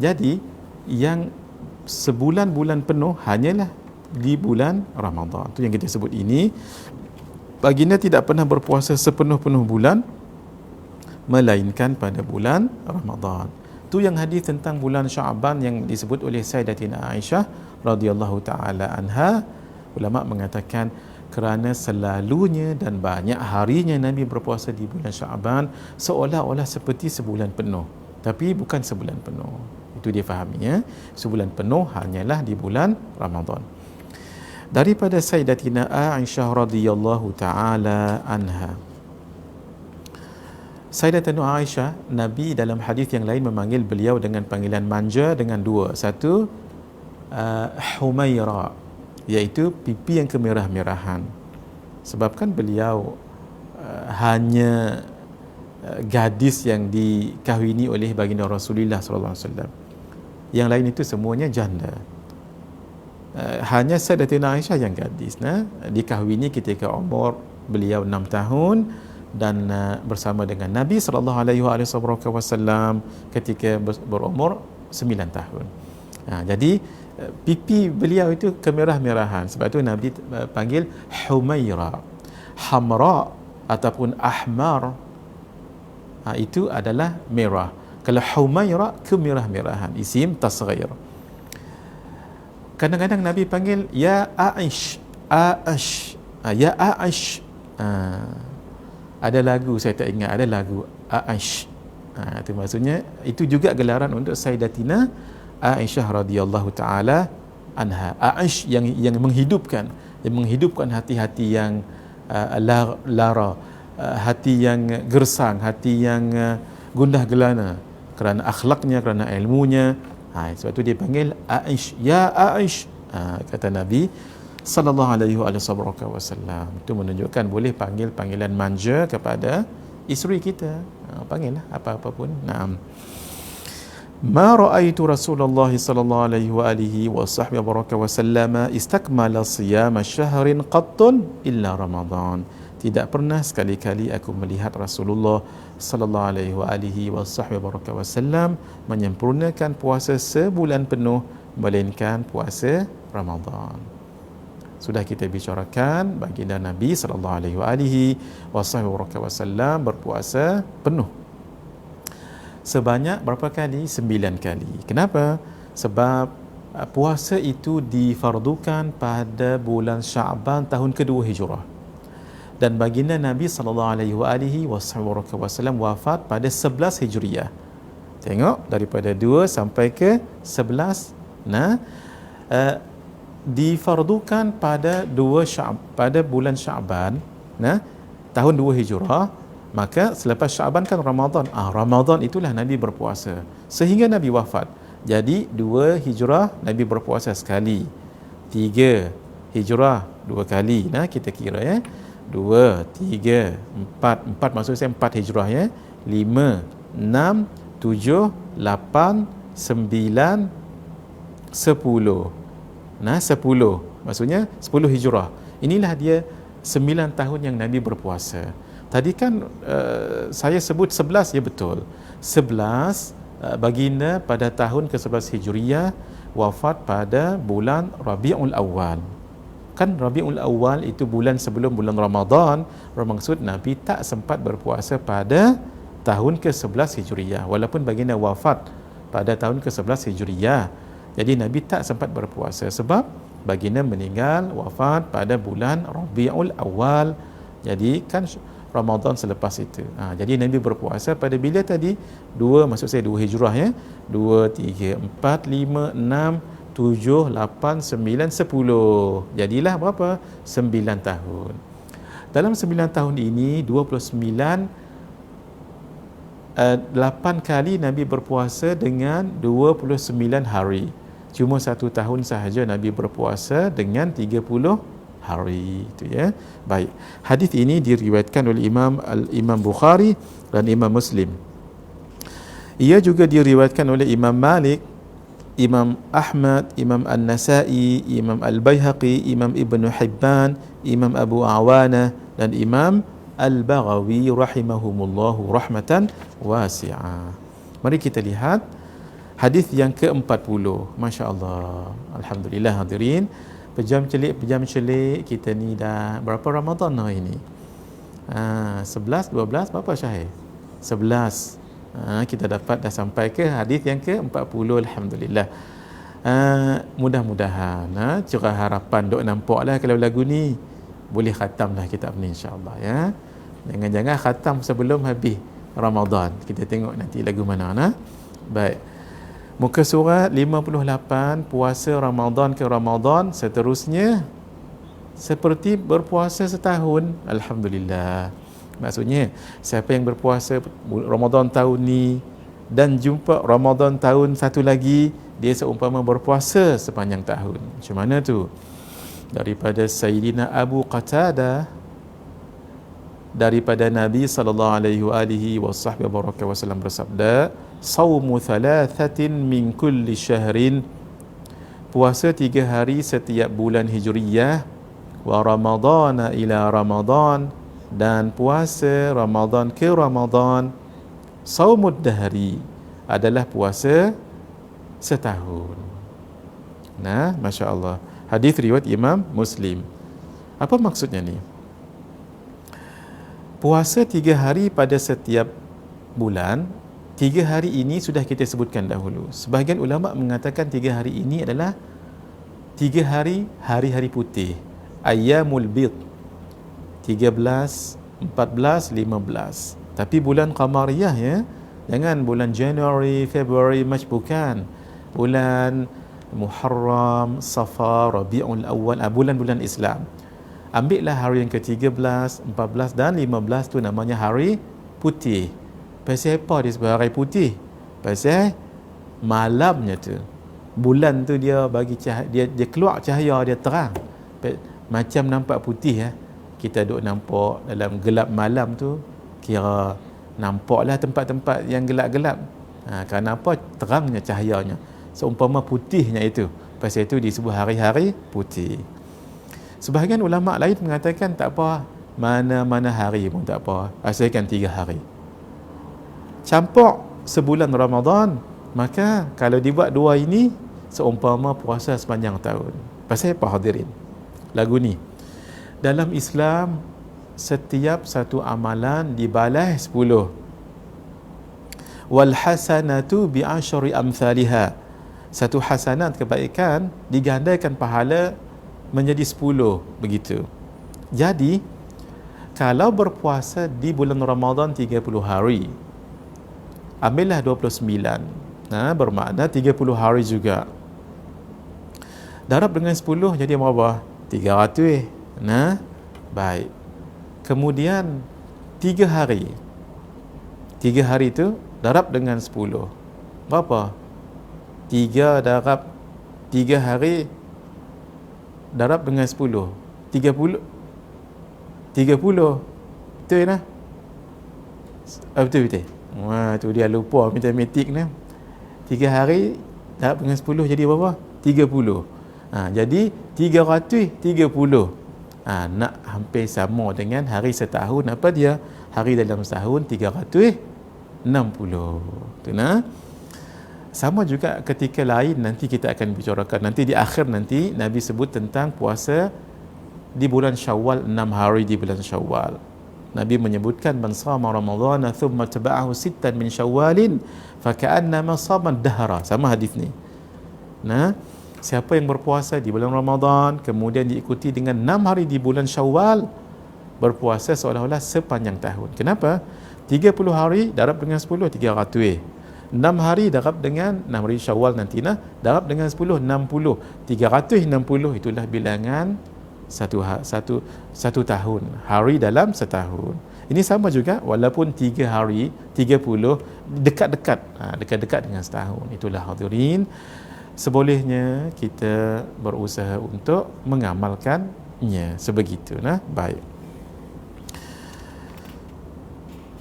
Jadi yang sebulan-bulan penuh hanyalah di bulan Ramadan. Itu yang kita sebut ini, baginda tidak pernah berpuasa sepenuh-penuh bulan melainkan pada bulan Ramadan. Itu yang hadis tentang bulan Sya'ban yang disebut oleh Sayyidatina Aisyah radhiyallahu taala anha. Ulama mengatakan kerana selalunya dan banyak harinya Nabi berpuasa di bulan Sya'ban seolah-olah seperti sebulan penuh, tapi bukan sebulan penuh. Itu dia fahaminya. Sebulan penuh hanyalah di bulan Ramadan. Daripada Sayyidatina Aisyah radhiyallahu taala anha. Sayyidatina Aisyah, Nabi dalam hadis yang lain memanggil beliau dengan panggilan manja dengan dua. Satu, Humaira, iaitu pipi yang kemerah-merahan. Sebabkan beliau hanya gadis yang dikahwini oleh baginda Rasulullah sallallahu alaihi wasallam. Yang lain itu semuanya janda. Hanya Sayyidatina Aisyah yang gadis, dikahwini ketika umur beliau 6 tahun dan bersama dengan Nabi sallallahu alaihi wasallam ketika berumur 9 tahun. Jadi pipi beliau itu kemerah-merahan, sebab itu Nabi panggil Humaira. Hamra ataupun ahmar, itu adalah merah. Kalau Humaira, kemerah-merahan, isim tasghir. Kadang-kadang Nabi panggil ya Aish, ya Aish. Ada lagu, saya tak ingat, ada lagu Aish. Itu maksudnya, itu juga gelaran untuk Sayyidatina Aisyah radhiyallahu taala anha. Aish yang menghidupkan hati-hati yang lara, hati yang gersang, hati yang gundah gelana kerana akhlaknya, kerana ilmunya. Sebab itu dia panggil Aish, ya Aish, kata Nabi sallallahu alaihi wasallam. Itu menunjukkan boleh panggil panggilan manja kepada isteri kita. Panggillah apa-apa pun. Naam. Ma ra'aitu Rasulullah sallallahu alaihi wasallam istakmala siyama syahrin qattun illa Ramadan. Tidak pernah sekali-kali aku melihat Rasulullah sallallahu alaihi wasallam menyempurnakan puasa sebulan penuh melainkan puasa Ramadan. Sudah kita bicarakan baginda Nabi sallallahu alaihi wasallam berpuasa penuh sebanyak berapa kali? 9 kali. Kenapa? Sebab puasa itu difardukan pada bulan Sya'ban tahun kedua Hijrah. Dan baginda Nabi sallallahu alaihi wasallam wafat pada 11 Hijriah. Tengok daripada 2 sampai ke 11. Difardukan pada pada bulan Sya'ban, tahun 2 Hijrah. Maka selepas Sya'ban kan Ramadan. Ramadan itulah Nabi berpuasa sehingga Nabi wafat. Jadi 2 Hijrah Nabi berpuasa sekali, 3 Hijrah 2 kali. Kita kira 2, 3, 4 maksud saya 4 Hijrah 5, 6, 7, 8, 9, 10. 10 maksudnya 10 Hijrah. Inilah dia 9 tahun yang Nabi berpuasa. Tadi kan saya sebut 11, ya betul. 11 baginda pada tahun ke-11 Hijriah wafat pada bulan Rabiul Awal. Kan Rabiul Awal itu bulan sebelum bulan Ramadan. Bermaksud Nabi tak sempat berpuasa pada tahun ke-11 Hijriah. Walaupun baginda wafat pada tahun ke-11 Hijriah, jadi Nabi tak sempat berpuasa sebab baginda meninggal wafat pada bulan Rabiul Awal. Jadi kan Ramadan selepas itu. Jadi Nabi berpuasa pada bila tadi? 2 Hijrah ya. 2, 3, 4, 5, 6, 7, 8, 9, 10. Jadilah berapa? 9 tahun. Dalam 9 tahun ini 29 8 kali Nabi berpuasa dengan 29 hari. Cuma 1 tahun sahaja Nabi berpuasa dengan 30 hari, itu ya. Baik. Hadis ini diriwayatkan oleh Imam Bukhari dan Imam Muslim. Ia juga diriwayatkan oleh Imam Malik, Imam Ahmad, Imam An-Nasai, Imam Al-Baihaqi, Imam Ibn Hibban, Imam Abu Awana dan Imam Al-Baghawi rahimahumullahu rahmatan wasi'ah. Mari kita lihat hadis yang ke-40. Masya-Allah. Alhamdulillah hadirin. Pejam celik kita ni dah berapa Ramadan hari ni? 11, 12 berapa Syahir? 11. Kita dapat dah sampai ke hadis yang ke-40. Alhamdulillah. Mudah-mudahan cerah harapan dok nampaklah kalau lagu ni boleh khatamlah kitab ni insya-Allah ya. Jangan khatam sebelum habis Ramadan. Kita tengok nanti lagu mana. Baik. Muka surat 58, puasa Ramadan ke Ramadan, seterusnya seperti berpuasa setahun. Alhamdulillah. Maksudnya, siapa yang berpuasa Ramadan tahun ni dan jumpa Ramadan tahun satu lagi, dia seumpama berpuasa sepanjang tahun. Macam mana tu? Daripada Sayyidina Abu Qatadah, daripada Nabi SAW bersabda, Sawmu thalathatin min kulli syahrin, puasa 3 hari setiap bulan Hijriyah, wa Ramadana ila Ramadan, dan puasa Ramadan ke Ramadan. Sawmud dahri adalah puasa setahun. Masya Allah. Hadis riwayat Imam Muslim. Apa maksudnya ni? Puasa 3 hari pada setiap bulan. 3 hari ini sudah kita sebutkan dahulu. Sebahagian ulama mengatakan 3 hari ini adalah 3 hari putih. Ayyamul bid. 13, 14, 15. Tapi bulan qamariyah ya. Jangan bulan Januari, Februari, Mac, bukan. Bulan Muharram, Safar, Rabiul Awal, bulan-bulan Islam. Ambillah hari yang ke-13, 14 dan 15 tu namanya hari putih. Pasal apa dia sebut hari putih? Pasal malamnya tu, bulan tu dia bagi cahaya, dia keluar cahaya, dia terang. Macam nampak putih ya. Kita duk nampak dalam gelap malam tu, kira nampaklah tempat-tempat yang gelap-gelap. Kerana apa? Terangnya cahayanya. Seumpama putihnya itu. Pasal itu disebut hari-hari putih. Sebahagian ulama lain mengatakan tak apa, mana-mana hari pun tak apa, asalkan 3 hari. Campur sebulan Ramadan, maka kalau dibuat 2 ini seumpama puasa sepanjang tahun. Pasal apa hadirin? Lagu ni, dalam Islam setiap satu amalan dibalas 10. Wal hasanatu bi asyri amsalha. Satu hasanat kebaikan digandakan pahala menjadi 10 begitu. Jadi kalau berpuasa di bulan Ramadan 30 hari, ambillah 29. Bermakna 30 hari juga. Darab dengan 10 jadi berapa? 300. Baik. Kemudian 3 hari. 3 hari itu darab dengan 10. Berapa? 3 darab 3 hari darab dengan 10. 30. 30. Betul lah. Betul. Tu dia lupa matematik ni. 3 hari darab dengan 10 jadi berapa? 30. Jadi 330. Nak hampir sama dengan hari setahun. Apa dia? Hari dalam setahun 360. Tu nah. Sama juga ketika lain nanti kita akan bicarakan. Nanti di akhir nanti Nabi sebut tentang puasa di bulan Syawal, 6 hari di bulan Syawal. Nabi menyebutkan man shama ramadhana thumma taba'ahu sittan min syawalin faka'annama shama dahra. Sama hadis ni. Nah, siapa yang berpuasa di bulan Ramadan kemudian diikuti dengan 6 hari di bulan Syawal, berpuasa seolah-olah sepanjang tahun. Kenapa? 30 hari darab dengan 10 300. 6 hari darab dengan 6 hari Syawal nanti nah, darab dengan 10 60. 360 itulah bilangan satu tahun, hari dalam setahun. Ini sama juga walaupun 3 hari 30 dekat-dekat dekat-dekat dengan setahun. Itulah hadirin, sebolehnya kita berusaha untuk mengamalkannya sebegitu nah. Baik,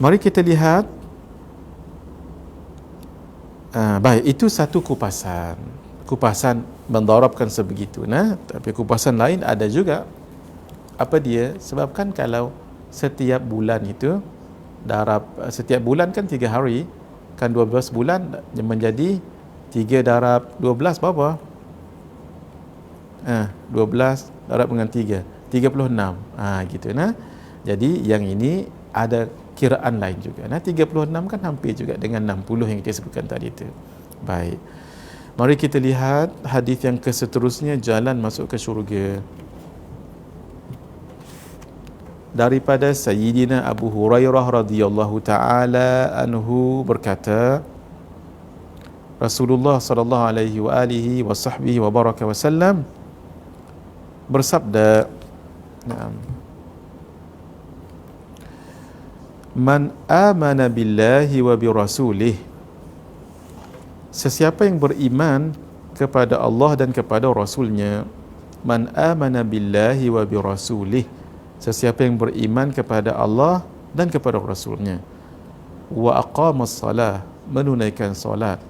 mari kita lihat. Baik, itu satu kupasan mendarabkan sebegitu nah. Tapi kupasan lain ada juga. Apa dia? Sebabkan kalau setiap bulan itu darab, setiap bulan kan 3 hari, kan 12 bulan menjadi 3 darab 12 berapa? 12 darab dengan 3 36. Gitu nah. Jadi yang ini ada kiraan lain juga. 36 kan hampir juga dengan 60 yang kita sebutkan tadi itu. Baik. Mari kita lihat hadis yang keseterusnya, jalan masuk ke syurga. Daripada Sayyidina Abu Hurairah radhiyallahu taala anhu berkata, Rasulullah sallallahu alaihi wa alihi wa sahbihi wa baraka wasallam bersabda, Man amana billahi wa bi rasulih, sesiapa yang beriman kepada Allah dan kepada Rasulnya. Man amana billahi wa bi rasulih, sesiapa yang beriman kepada Allah dan kepada Rasulnya. Wa aqamas salah, menunaikan solat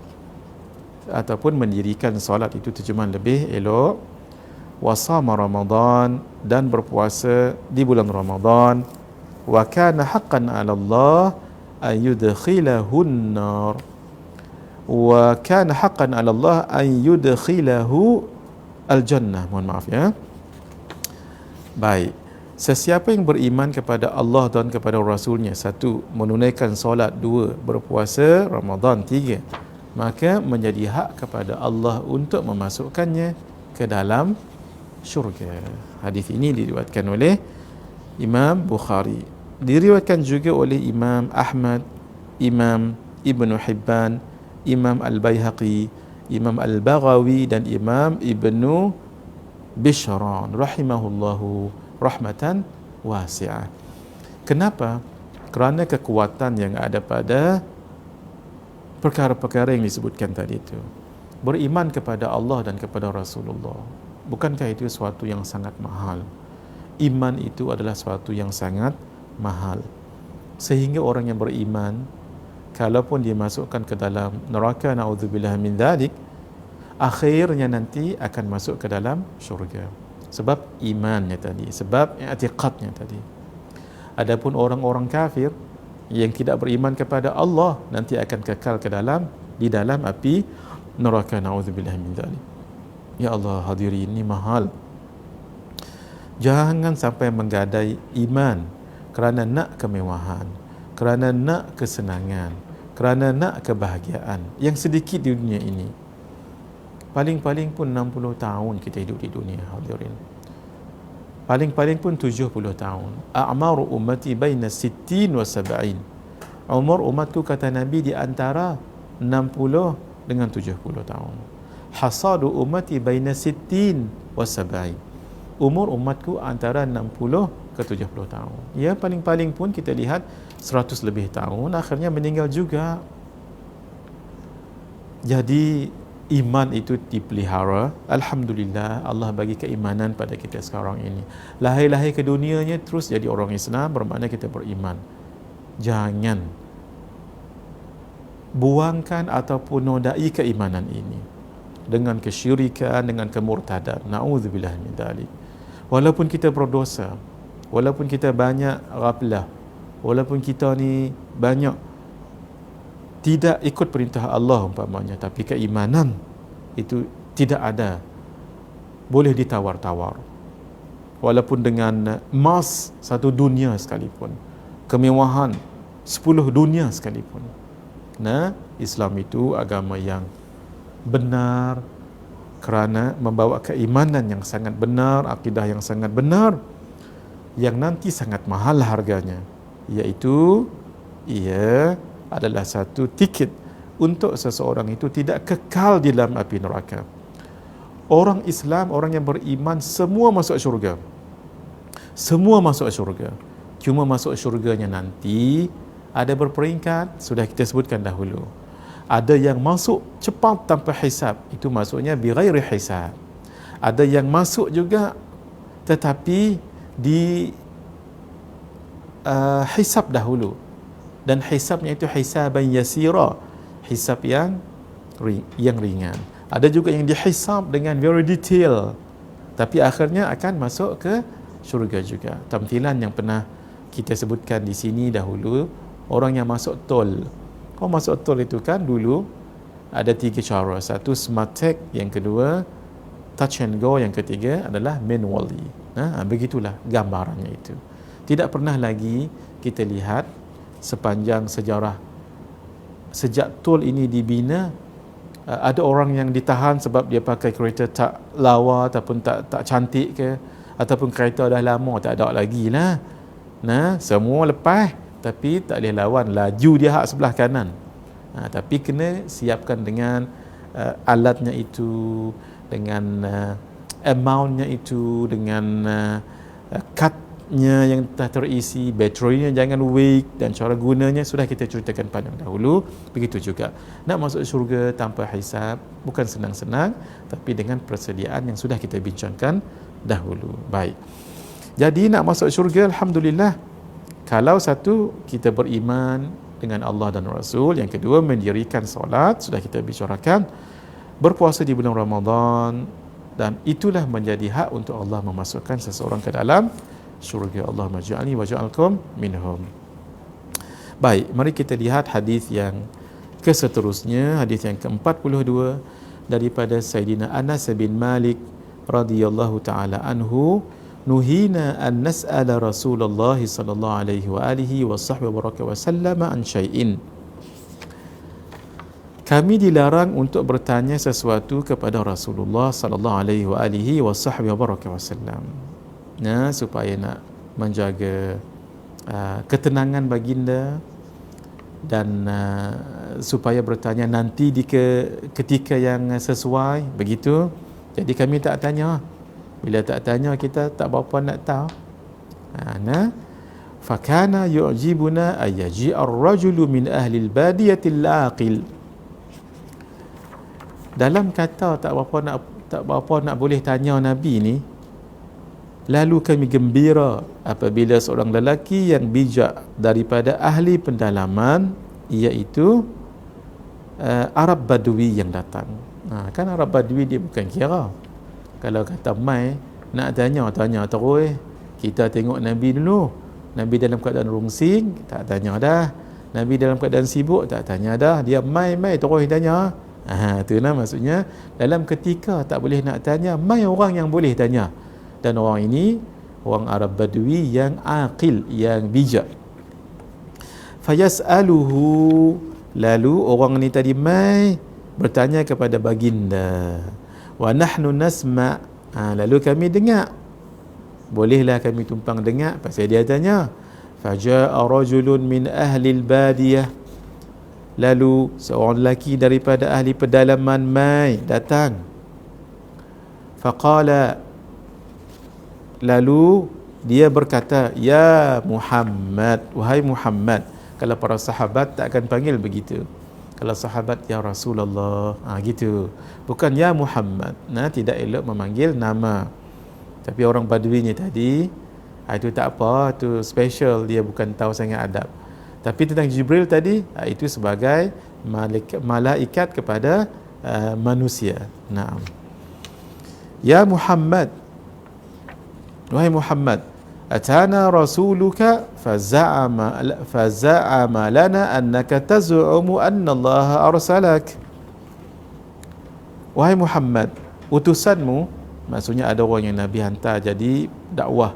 ataupun mendirikan solat, itu terjemahan lebih elok. Wa sama Ramadan, dan berpuasa di bulan Ramadan. Wa kana haqqan 'ala Allah an yudkhilahun nar, wa kana haqqan 'ala Allah an yudkhilahu al-jannah. Mohon maaf ya. Baik, sesiapa yang beriman kepada Allah dan kepada Rasulnya, 1 menunaikan solat, 2 berpuasa Ramadan, 3 maka menjadi hak kepada Allah untuk memasukkannya ke dalam syurga. Hadis ini diriwayatkan oleh Imam Bukhari, diriwayatkan juga oleh Imam Ahmad, Imam Ibn Hibban, Imam Al-Baihaqi, Imam Al-Baghawi dan Imam Ibn Bishran rahimahullahu rahmatan wasi'ah. Kenapa? Kerana kekuatan yang ada pada perkara-perkara yang disebutkan tadi itu. Beriman kepada Allah dan kepada Rasulullah, bukankah itu suatu yang sangat mahal? Iman itu adalah suatu yang sangat mahal, sehingga orang yang beriman, kalaupun dia masukkan ke dalam neraka, na'udzubillah min dzalik, akhirnya nanti akan masuk ke dalam syurga. Sebab imannya tadi, sebab i'tiqadnya tadi. Adapun orang-orang kafir yang tidak beriman kepada Allah, nanti akan kekal di dalam api neraka, na'udzubillah min dzalik. Ya Allah, hadirin, ini mahal. Jangan sampai menggadai iman kerana nak kemewahan, kerana nak kesenangan, kerana nak kebahagiaan yang sedikit di dunia ini. Paling-paling pun 60 tahun kita hidup di dunia, hadirin. Paling-paling pun 70 tahun. A'maru ummati baina 60 wa 70. Umur umatku, kata Nabi, di antara 60 dengan 70 tahun. Hasadu ummati baina 60 wa 70. Umur umatku antara 60 ke 70 tahun. Ya, paling-paling pun kita lihat 100 lebih tahun, akhirnya meninggal juga. Jadi iman itu dipelihara. Alhamdulillah, Allah bagi keimanan pada kita sekarang ini. Lahir-lahir ke dunianya terus jadi orang Islam, bermakna kita beriman. Jangan buangkan ataupun nodai keimanan ini dengan kesyirikan, dengan kemurtadan. Na'udzubillah min dzalik. Walaupun kita berdosa, walaupun kita banyak ghaflah, walaupun kita ni banyak tidak ikut perintah Allah umpamanya, tapi keimanan itu tidak ada, boleh ditawar-tawar. Walaupun dengan emas satu dunia sekalipun, kemewahan 10 dunia sekalipun. Nah, Islam itu agama yang benar kerana membawa keimanan yang sangat benar, akidah yang sangat benar, yang nanti sangat mahal harganya, iaitu ia adalah satu tiket untuk seseorang itu tidak kekal di dalam api neraka. Orang Islam, orang yang beriman, semua masuk syurga. Semua masuk syurga. Cuma masuk syurganya nanti ada berperingkat, sudah kita sebutkan dahulu. Ada yang masuk cepat tanpa hisab, itu masuknya bighairi hisab. Ada yang masuk juga tetapi di hisab dahulu, dan hisabnya itu hisaban yasira, hisab yang ringan. Ada juga yang dihisab dengan very detail, tapi akhirnya akan masuk ke syurga juga. Tamthilan yang pernah kita sebutkan di sini dahulu, orang yang masuk tol. Orang masuk tol itu kan dulu ada 3 cara. Satu smart tag, yang kedua touch and go, yang ketiga adalah manually. Begitulah gambarannya itu. Tidak pernah lagi kita lihat sepanjang sejarah sejak tol ini dibina, ada orang yang ditahan sebab dia pakai kereta tak lawa ataupun tak cantik ke, ataupun kereta dah lama tak ada lagi lah. Nah, semua lepas, tapi tak boleh lawan, laju dia hak sebelah kanan. Tapi kena siapkan dengan alatnya itu, dengan amountnya itu, dengan cardnya yang telah terisi, baterinya jangan weak, dan cara gunanya sudah kita ceritakan panjang dahulu. Begitu juga nak masuk syurga tanpa hisab, bukan senang-senang, tapi dengan persediaan yang sudah kita bincangkan dahulu. Baik, jadi nak masuk syurga, alhamdulillah, kalau satu kita beriman dengan Allah dan Rasul, yang kedua mendirikan solat, sudah kita bicarakan, berpuasa di bulan Ramadan, dan itulah menjadi hak untuk Allah memasukkan seseorang ke dalam syurga. Allahumma ja'alni wa ja'alkum minhum. Baik, mari kita lihat hadis yang keseterusnya, hadis yang ke-42 daripada Sayyidina Anas bin Malik radhiyallahu taala anhu, nuhina an nas'ala Rasulullah sallallahu alaihi wa alihi wa sahbihi wa sallam an syai'in. Kami dilarang untuk bertanya sesuatu kepada Rasulullah sallallahu alaihi wa alihi wa sahbihi wa sallam. Supaya nak menjaga ketenangan baginda, dan supaya bertanya nanti di ketika yang sesuai, begitu. Jadi kami tak tanya. Bila tak tanya, kita tak berapa nak tahu. Fakana yu'jibuna ayaji ar-rajulu min ahli al-badiyati al-aqil. Dalam kata tak berapa nak boleh tanya Nabi ni, lalu kami gembira apabila seorang lelaki yang bijak daripada ahli pendalaman, iaitu Arab Badui yang datang. Kan Arab Badui dia bukan kira. Kalau kata mai nak tanya terus. Kita tengok Nabi dulu, Nabi dalam keadaan rungsing, tak tanya dah. Nabi dalam keadaan sibuk, tak tanya dah. Dia mai terus tanya. Itulah maksudnya, dalam ketika tak boleh nak tanya, mai orang yang boleh tanya. Dan orang ini orang Arab Badui yang aqil, yang bijak. Fayas'aluhu, lalu orang ni tadi mai bertanya kepada baginda. Wa nahnu nasma', lalu kami dengar. Bolehlah kami tumpang dengar pasal dia tanya. Faja'a rajulun min ahli al-badiyah, lalu seorang lelaki daripada ahli pedalaman mai datang. Faqala, lalu dia berkata, ya Muhammad, wahai Muhammad. Kalau para sahabat tak akan panggil begitu. Kalau sahabat, ya Rasulullah, gitu. Bukan ya Muhammad. Tidak elok memanggil nama. Tapi orang Badui ni tadi, itu tak apa, itu special, dia bukan tahu sangat adab. Tapi tentang Jibril tadi, itu sebagai malaikat kepada manusia. Naam. Ya Muhammad, wahai Muhammad, atana rasuluka faza'ama lana annaka taz'umu anna Allah arsalak. Wahai Muhammad, utusanmu, maksudnya ada orang yang Nabi hantar jadi dakwah,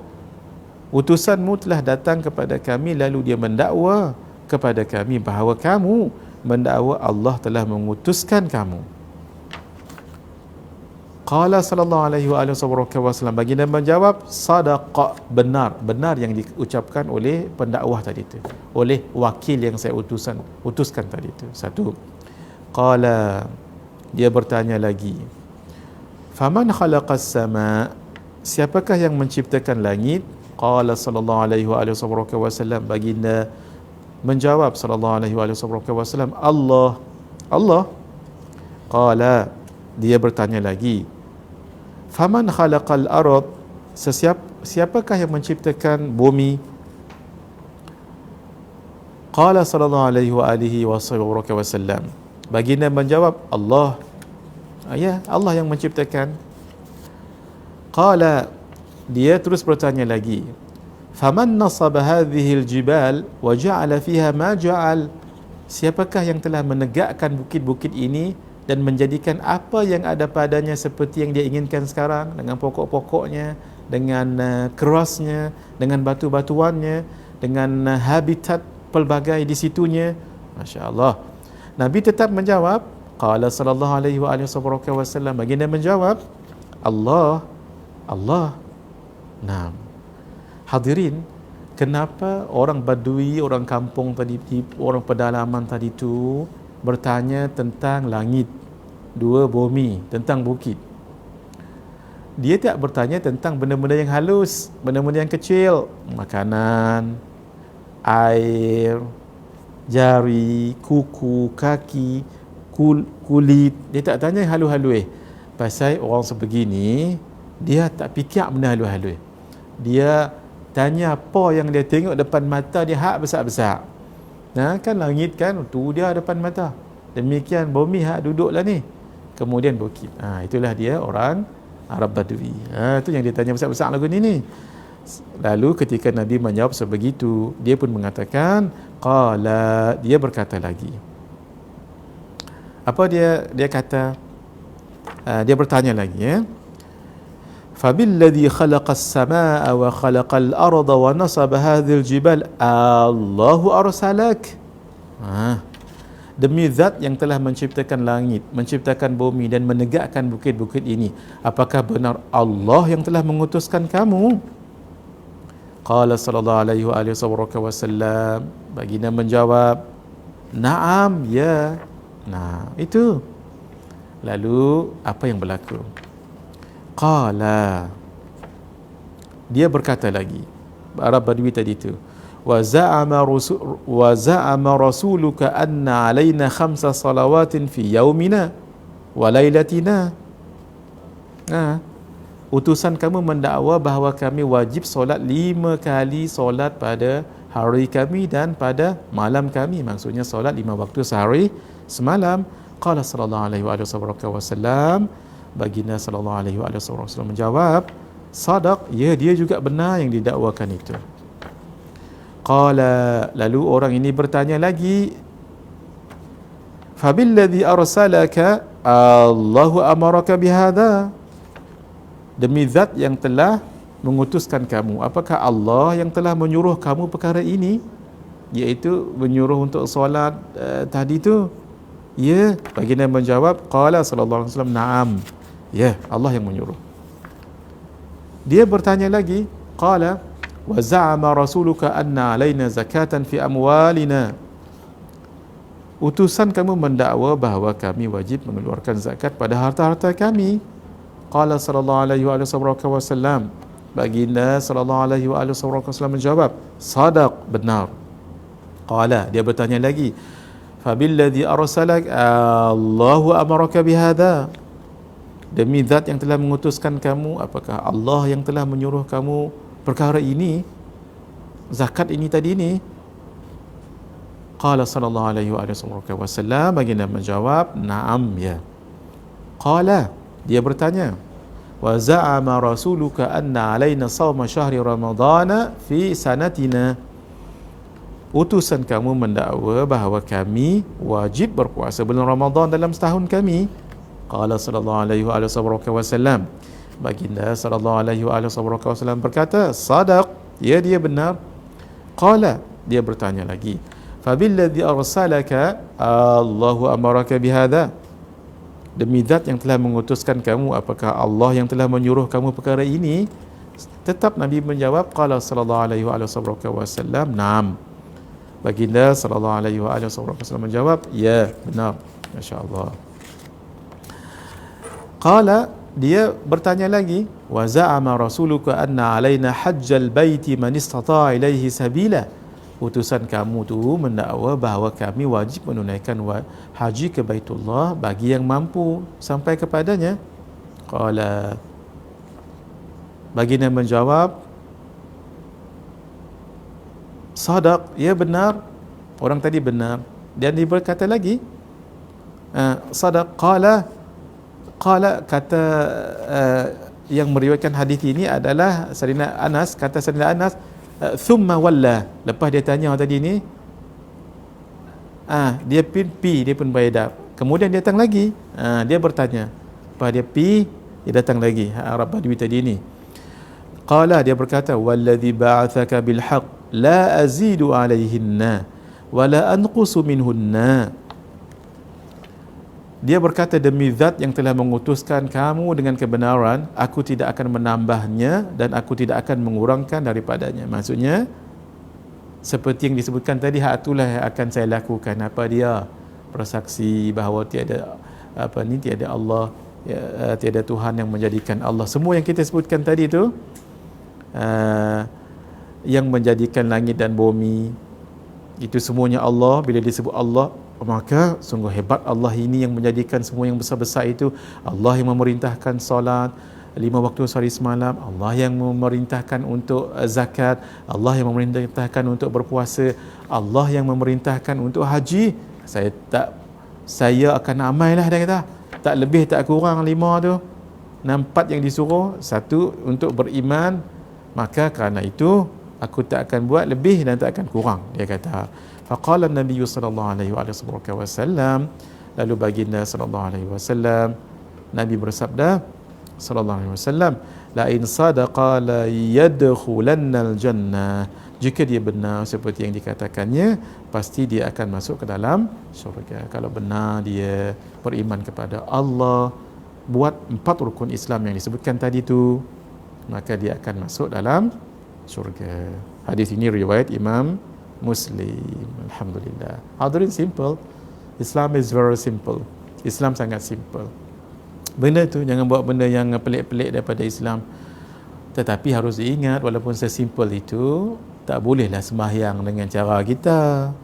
utusanmu telah datang kepada kami lalu dia mendakwa kepada kami bahawa kamu mendakwa Allah telah mengutuskan kamu. Qala sallallahu alaihi wasallam, baginda menjawab, sadaqa, benar yang diucapkan oleh pendakwah tadi itu, oleh wakil yang saya utuskan tadi itu. Satu. Qala, dia bertanya lagi, faman khalaqas sama, siapakah yang menciptakan langit? Qala sallallahu alaihi wasallam, baginda menjawab sallallahu alaihi wasallam, Allah. Qala, dia bertanya lagi, faman khalaqal ard, siapakah yang menciptakan bumi? Qala sallallahu alaihi wasallam, baginda menjawab, Allah. Ya, Allah yang menciptakan. Qala, dia terus bertanya lagi, faman nasaba hadhil jibal wa ja'ala fiha ma ja'al, siapakah yang telah menegakkan bukit-bukit ini dan menjadikan apa yang ada padanya seperti yang dia inginkan sekarang, dengan pokok-pokoknya, dengan kerasnya, dengan batu-batuannya, dengan habitat pelbagai di situnya. Masya Allah. Nabi tetap menjawab, qala sallallahu alaihi wasallam, baginda menjawab, Allah. Nah, hadirin, kenapa orang Badui, orang kampung tadi, orang pedalaman tadi tu bertanya tentang langit, dua bumi, tentang bukit? Dia tak bertanya tentang benda-benda yang halus, benda-benda yang kecil, makanan, air, jari, kuku, kaki, kulit. Dia tak tanya yang halus-halus. Pasal orang sebegini, dia tak fikir benda halus-halus. Dia tanya apa yang dia tengok depan mata dia, hak besar-besar. Nah, kan langit kan, tu dia depan mata. Demikian bumi hak duduklah ni. Kemudian bukit. Itulah dia orang Arab Badui. Itu yang dia tanya besar-besar lagu ni. Lalu ketika Nabi menjawab sebegitu, dia pun mengatakan, qala, dia berkata lagi. Apa dia kata? Dia bertanya lagi, ya. Fabilladhi khalaqas samaa wa khalaqal arda wa nasaba hadhil jibal Allahu arsalak. Demi zat yang telah menciptakan langit, menciptakan bumi dan menegakkan bukit-bukit ini, apakah benar Allah yang telah mengutuskan kamu? Qala sallallahu alaihi wasallam, baginda menjawab, na'am, ya. Nah, itu. Lalu apa yang berlaku? Qala, dia berkata lagi, Arab Badui tadi itu, wa za'ama rasuluka anna alaina 5 salawatin fi yaumina wa lailatina. Utusan kamu mendakwa bahawa kami wajib solat 5 kali solat pada hari kami dan pada malam kami, maksudnya solat 5 waktu sehari semalam. Qala sallallahu alaihi wasallam, baginda sallallahu alaihi wasallam menjawab, sadaq, ya, dia juga benar yang didakwakan itu. Qala, lalu orang ini bertanya lagi, fabilladhi arsalaka Allahu amaraka bihadha, demi zat yang telah mengutuskan kamu, apakah Allah yang telah menyuruh kamu perkara ini, iaitu menyuruh untuk solat tadi tu? Ya, baginda menjawab, qala sallallahu alaihi wasallam, na'am, ya, Allah yang menyuruh. Dia bertanya lagi, qala wa za'ama rasuluka anna alaina zakatan fi amwalina, utusan kamu mendakwa bahawa kami wajib mengeluarkan zakat pada harta-harta kami. Qala sallallahu alaihi wasallam, baginda sallallahu alaihi wasallam menjawab, sadaq, benar. Qala, dia bertanya lagi, fabilladhi arsalak Allahu amaraka bihadha, demi zat yang telah mengutuskan kamu, apakah Allah yang telah menyuruh kamu perkara ini, zakat ini tadi ni? Qala sallallahu alaihi wasallam, baginda menjawab, na'am, ya. Qala, dia bertanya, wa za'ama rasuluka anna alaina sawma syahri ramadhana fi sanatina. Utusan kamu mendakwa bahawa kami wajib berpuasa bulan Ramadan dalam setahun kami. Qala sallallahu alaihi wasallam, baginda sallallahu alaihi wasallam berkata, sadaq, ya dia benar. Qala, dia bertanya lagi, fabilladzi arsalaka Allahu amaraka bihadza, demi zat yang telah mengutuskan kamu, apakah Allah yang telah menyuruh kamu perkara ini? Tetap Nabi menjawab, qala sallallahu alaihi wasallam, naam. Baginda sallallahu alaihi wasallam menjawab, ya benar. Masya-Allah. Qala, dia bertanya lagi, wa za'ama rasuluka anna alaina hajjal baiti man istata'a ilaihi sabila. Utusan kamu tu mendakwa bahawa kami wajib menunaikan haji ke Baitullah bagi yang mampu sampai kepadanya. Qala, baginda menjawab, sadaq, ya benar, orang tadi benar. Dan dia berkata lagi, sadaq. Qala kata yang meriwayatkan hadis ini adalah Sayyidina Anas. Kata Sayyidina Anas, thumma walla, lepas dia tanya tadi ni, dia dia pun beredar. Kemudian dia datang lagi, dia bertanya, lepas dia dia datang lagi, Arab Badui tadi ni. Qala, dia berkata, walladhi ba'athaka bilhaq la azidu alaihinna wa la anqusu minhunna. Dia berkata, demi zat yang telah mengutuskan kamu dengan kebenaran, aku tidak akan menambahnya dan aku tidak akan mengurangkan daripadanya. Maksudnya seperti yang disebutkan tadi, hak itulah yang akan saya lakukan. Apa dia? Bersaksi bahawa tiada Allah, tiada Tuhan yang menjadikan Allah. Semua yang kita sebutkan tadi tu, yang menjadikan langit dan bumi, itu semuanya Allah. Bila disebut Allah, maka sungguh hebat Allah ini yang menjadikan semua yang besar-besar itu. Allah yang memerintahkan solat 5 waktu sehari semalam, Allah yang memerintahkan untuk zakat, Allah yang memerintahkan untuk berpuasa, Allah yang memerintahkan untuk haji. Saya akan amailah, dia kata, tak lebih tak kurang 5 tu. 4 yang disuruh, 1 untuk beriman, maka kerana itu aku tak akan buat lebih dan tak akan kurang, dia kata. Faqala Nabi sallallahu alaihi wasallam, lalu baginda sallallahu alaihi wasallam, Nabi bersabda sallallahu alaihi wasallam, la in sadaqa la yadkhulannal jannah, jika dia benar seperti yang dikatakannya, pasti dia akan masuk ke dalam syurga. Kalau benar dia beriman kepada Allah, buat 4 rukun Islam yang disebutkan tadi tu, maka dia akan masuk dalam syurga. Hadis ini riwayat Imam Muslim. Alhamdulillah. Hadirin, simple. Islam is very simple. Islam sangat simple. Benda tu, jangan buat benda yang pelik-pelik daripada Islam. Tetapi harus diingat, walaupun sesimpel itu, tak bolehlah sembahyang dengan cara kita,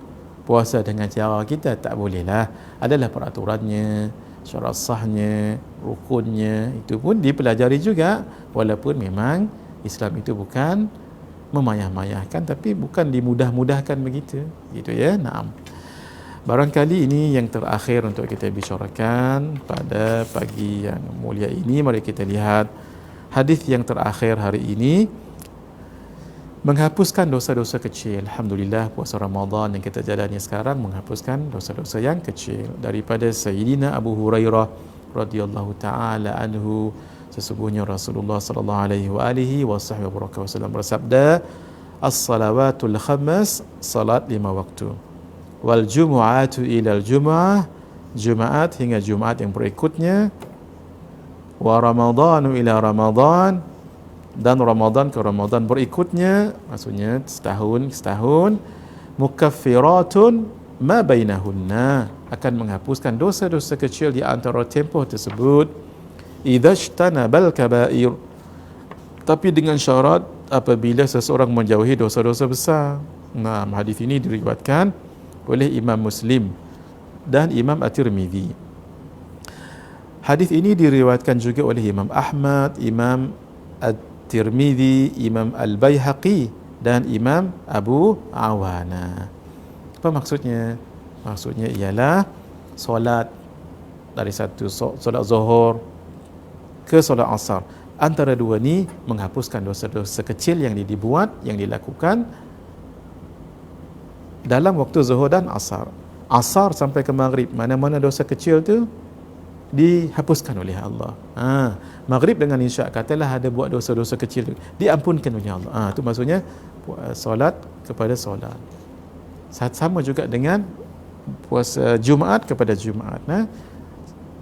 puasa dengan cara kita, tak bolehlah. Adalah peraturannya, syarat sahnya, rukunnya, itu pun dipelajari juga. Walaupun memang Islam itu bukan memayah-mayahkan, tapi bukan dimudah-mudahkan begitu, gitu ya. Naam. Barangkali ini yang terakhir untuk kita bicarakan pada pagi yang mulia ini. Mari kita lihat hadis yang terakhir hari ini, menghapuskan dosa-dosa kecil. Alhamdulillah, puasa Ramadan yang kita jalani sekarang menghapuskan dosa-dosa yang kecil. Daripada Sayyidina Abu Hurairah radhiyallahu taala anhu, sesungguhnya Rasulullah sallallahu alaihi wasallam bersabda, as-salawatul khamas, salat 5 waktu, wal jumu'atu ilal jumu'ah, Jumaat hingga Jumaat yang berikutnya, wa ramadhanu ila ramadhan, dan Ramadan ke Ramadan berikutnya, maksudnya setahun, mukaffiratun ma bainahunna, akan menghapuskan dosa-dosa kecil di antara tempoh tersebut. Idhajtanabal kabair, tapi dengan syarat apabila seseorang menjauhi dosa-dosa besar. Nah, hadis ini diriwayatkan oleh Imam Muslim dan Imam At-Tirmidzi. Hadis ini diriwayatkan juga oleh Imam Ahmad, Imam At-Tirmidzi, Imam Al-Baihaqi dan Imam Abu Awana. Apa maksudnya? Maksudnya ialah solat dari solat Zuhur ke solat Asar, antara dua ni menghapuskan dosa-dosa kecil yang dibuat, yang dilakukan dalam waktu zuhur dan asar. Asar sampai ke maghrib, mana-mana dosa kecil tu dihapuskan oleh Allah. Maghrib dengan isyak, katalah ada buat dosa-dosa kecil tu, diampunkan oleh Allah. Itu maksudnya solat kepada solat. Sama juga dengan puasa Jumaat kepada Jumaat.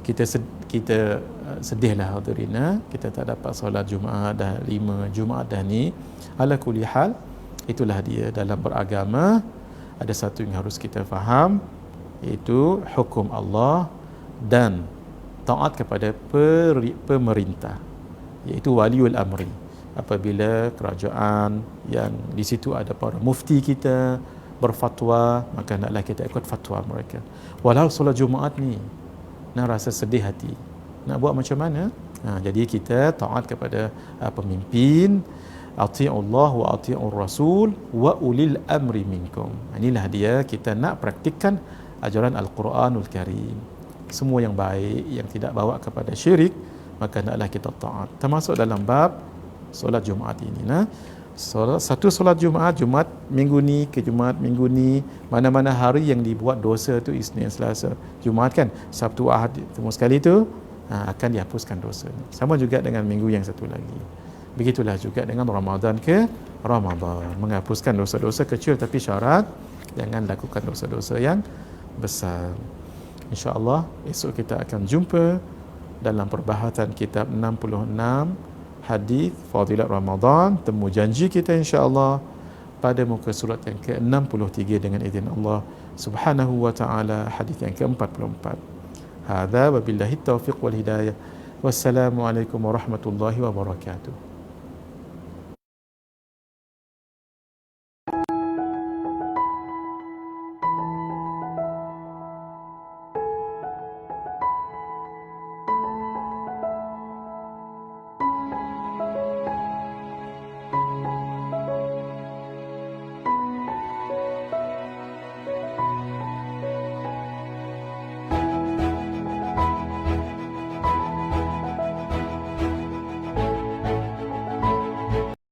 Kita sedihlah hadirin, kita tak dapat solat Jumaat dah 5 Jumaat dah ni. Ala kulli hal, itulah dia dalam beragama. Ada satu yang harus kita faham, iaitu hukum Allah dan taat kepada pemerintah, iaitu waliul amri. Apabila kerajaan yang di situ ada para mufti kita berfatwa, maka hendaklah kita ikut fatwa mereka. Walau solat Jumaat ni nak rasa sedih hati, nak buat macam mana? Jadi kita taat kepada pemimpin. Ati'ullah wa ati'ur rasul wa ulil amri minkum. Inilah dia, kita nak praktikkan ajaran Al-Quranul Karim. Semua yang baik, yang tidak bawa kepada syirik, maka hendaklah kita taat. Termasuk dalam bab solat Jumaat ini. Satu solat Jumaat, Jumaat minggu ni ke Jumaat minggu ni, mana-mana hari yang dibuat dosa tu, Isnin, Selasa, Jumaat kan, Sabtu, Ahad, temu sekali tu akan dihapuskan dosa. Sama juga dengan minggu yang satu lagi. Begitulah juga dengan Ramadan ke Ramadan, menghapuskan dosa-dosa kecil, tapi syarat jangan lakukan dosa-dosa yang besar. InsyaAllah esok kita akan jumpa dalam perbahasan kitab 66 hadis Fadilat Ramadan. Temu janji kita insyaAllah pada muka surat yang ke-63 dengan izin Allah Subhanahu wa ta'ala, hadis yang ke-44. Hadza wabillahi taufiq wal hidayah. Wassalamualaikum warahmatullahi wabarakatuh.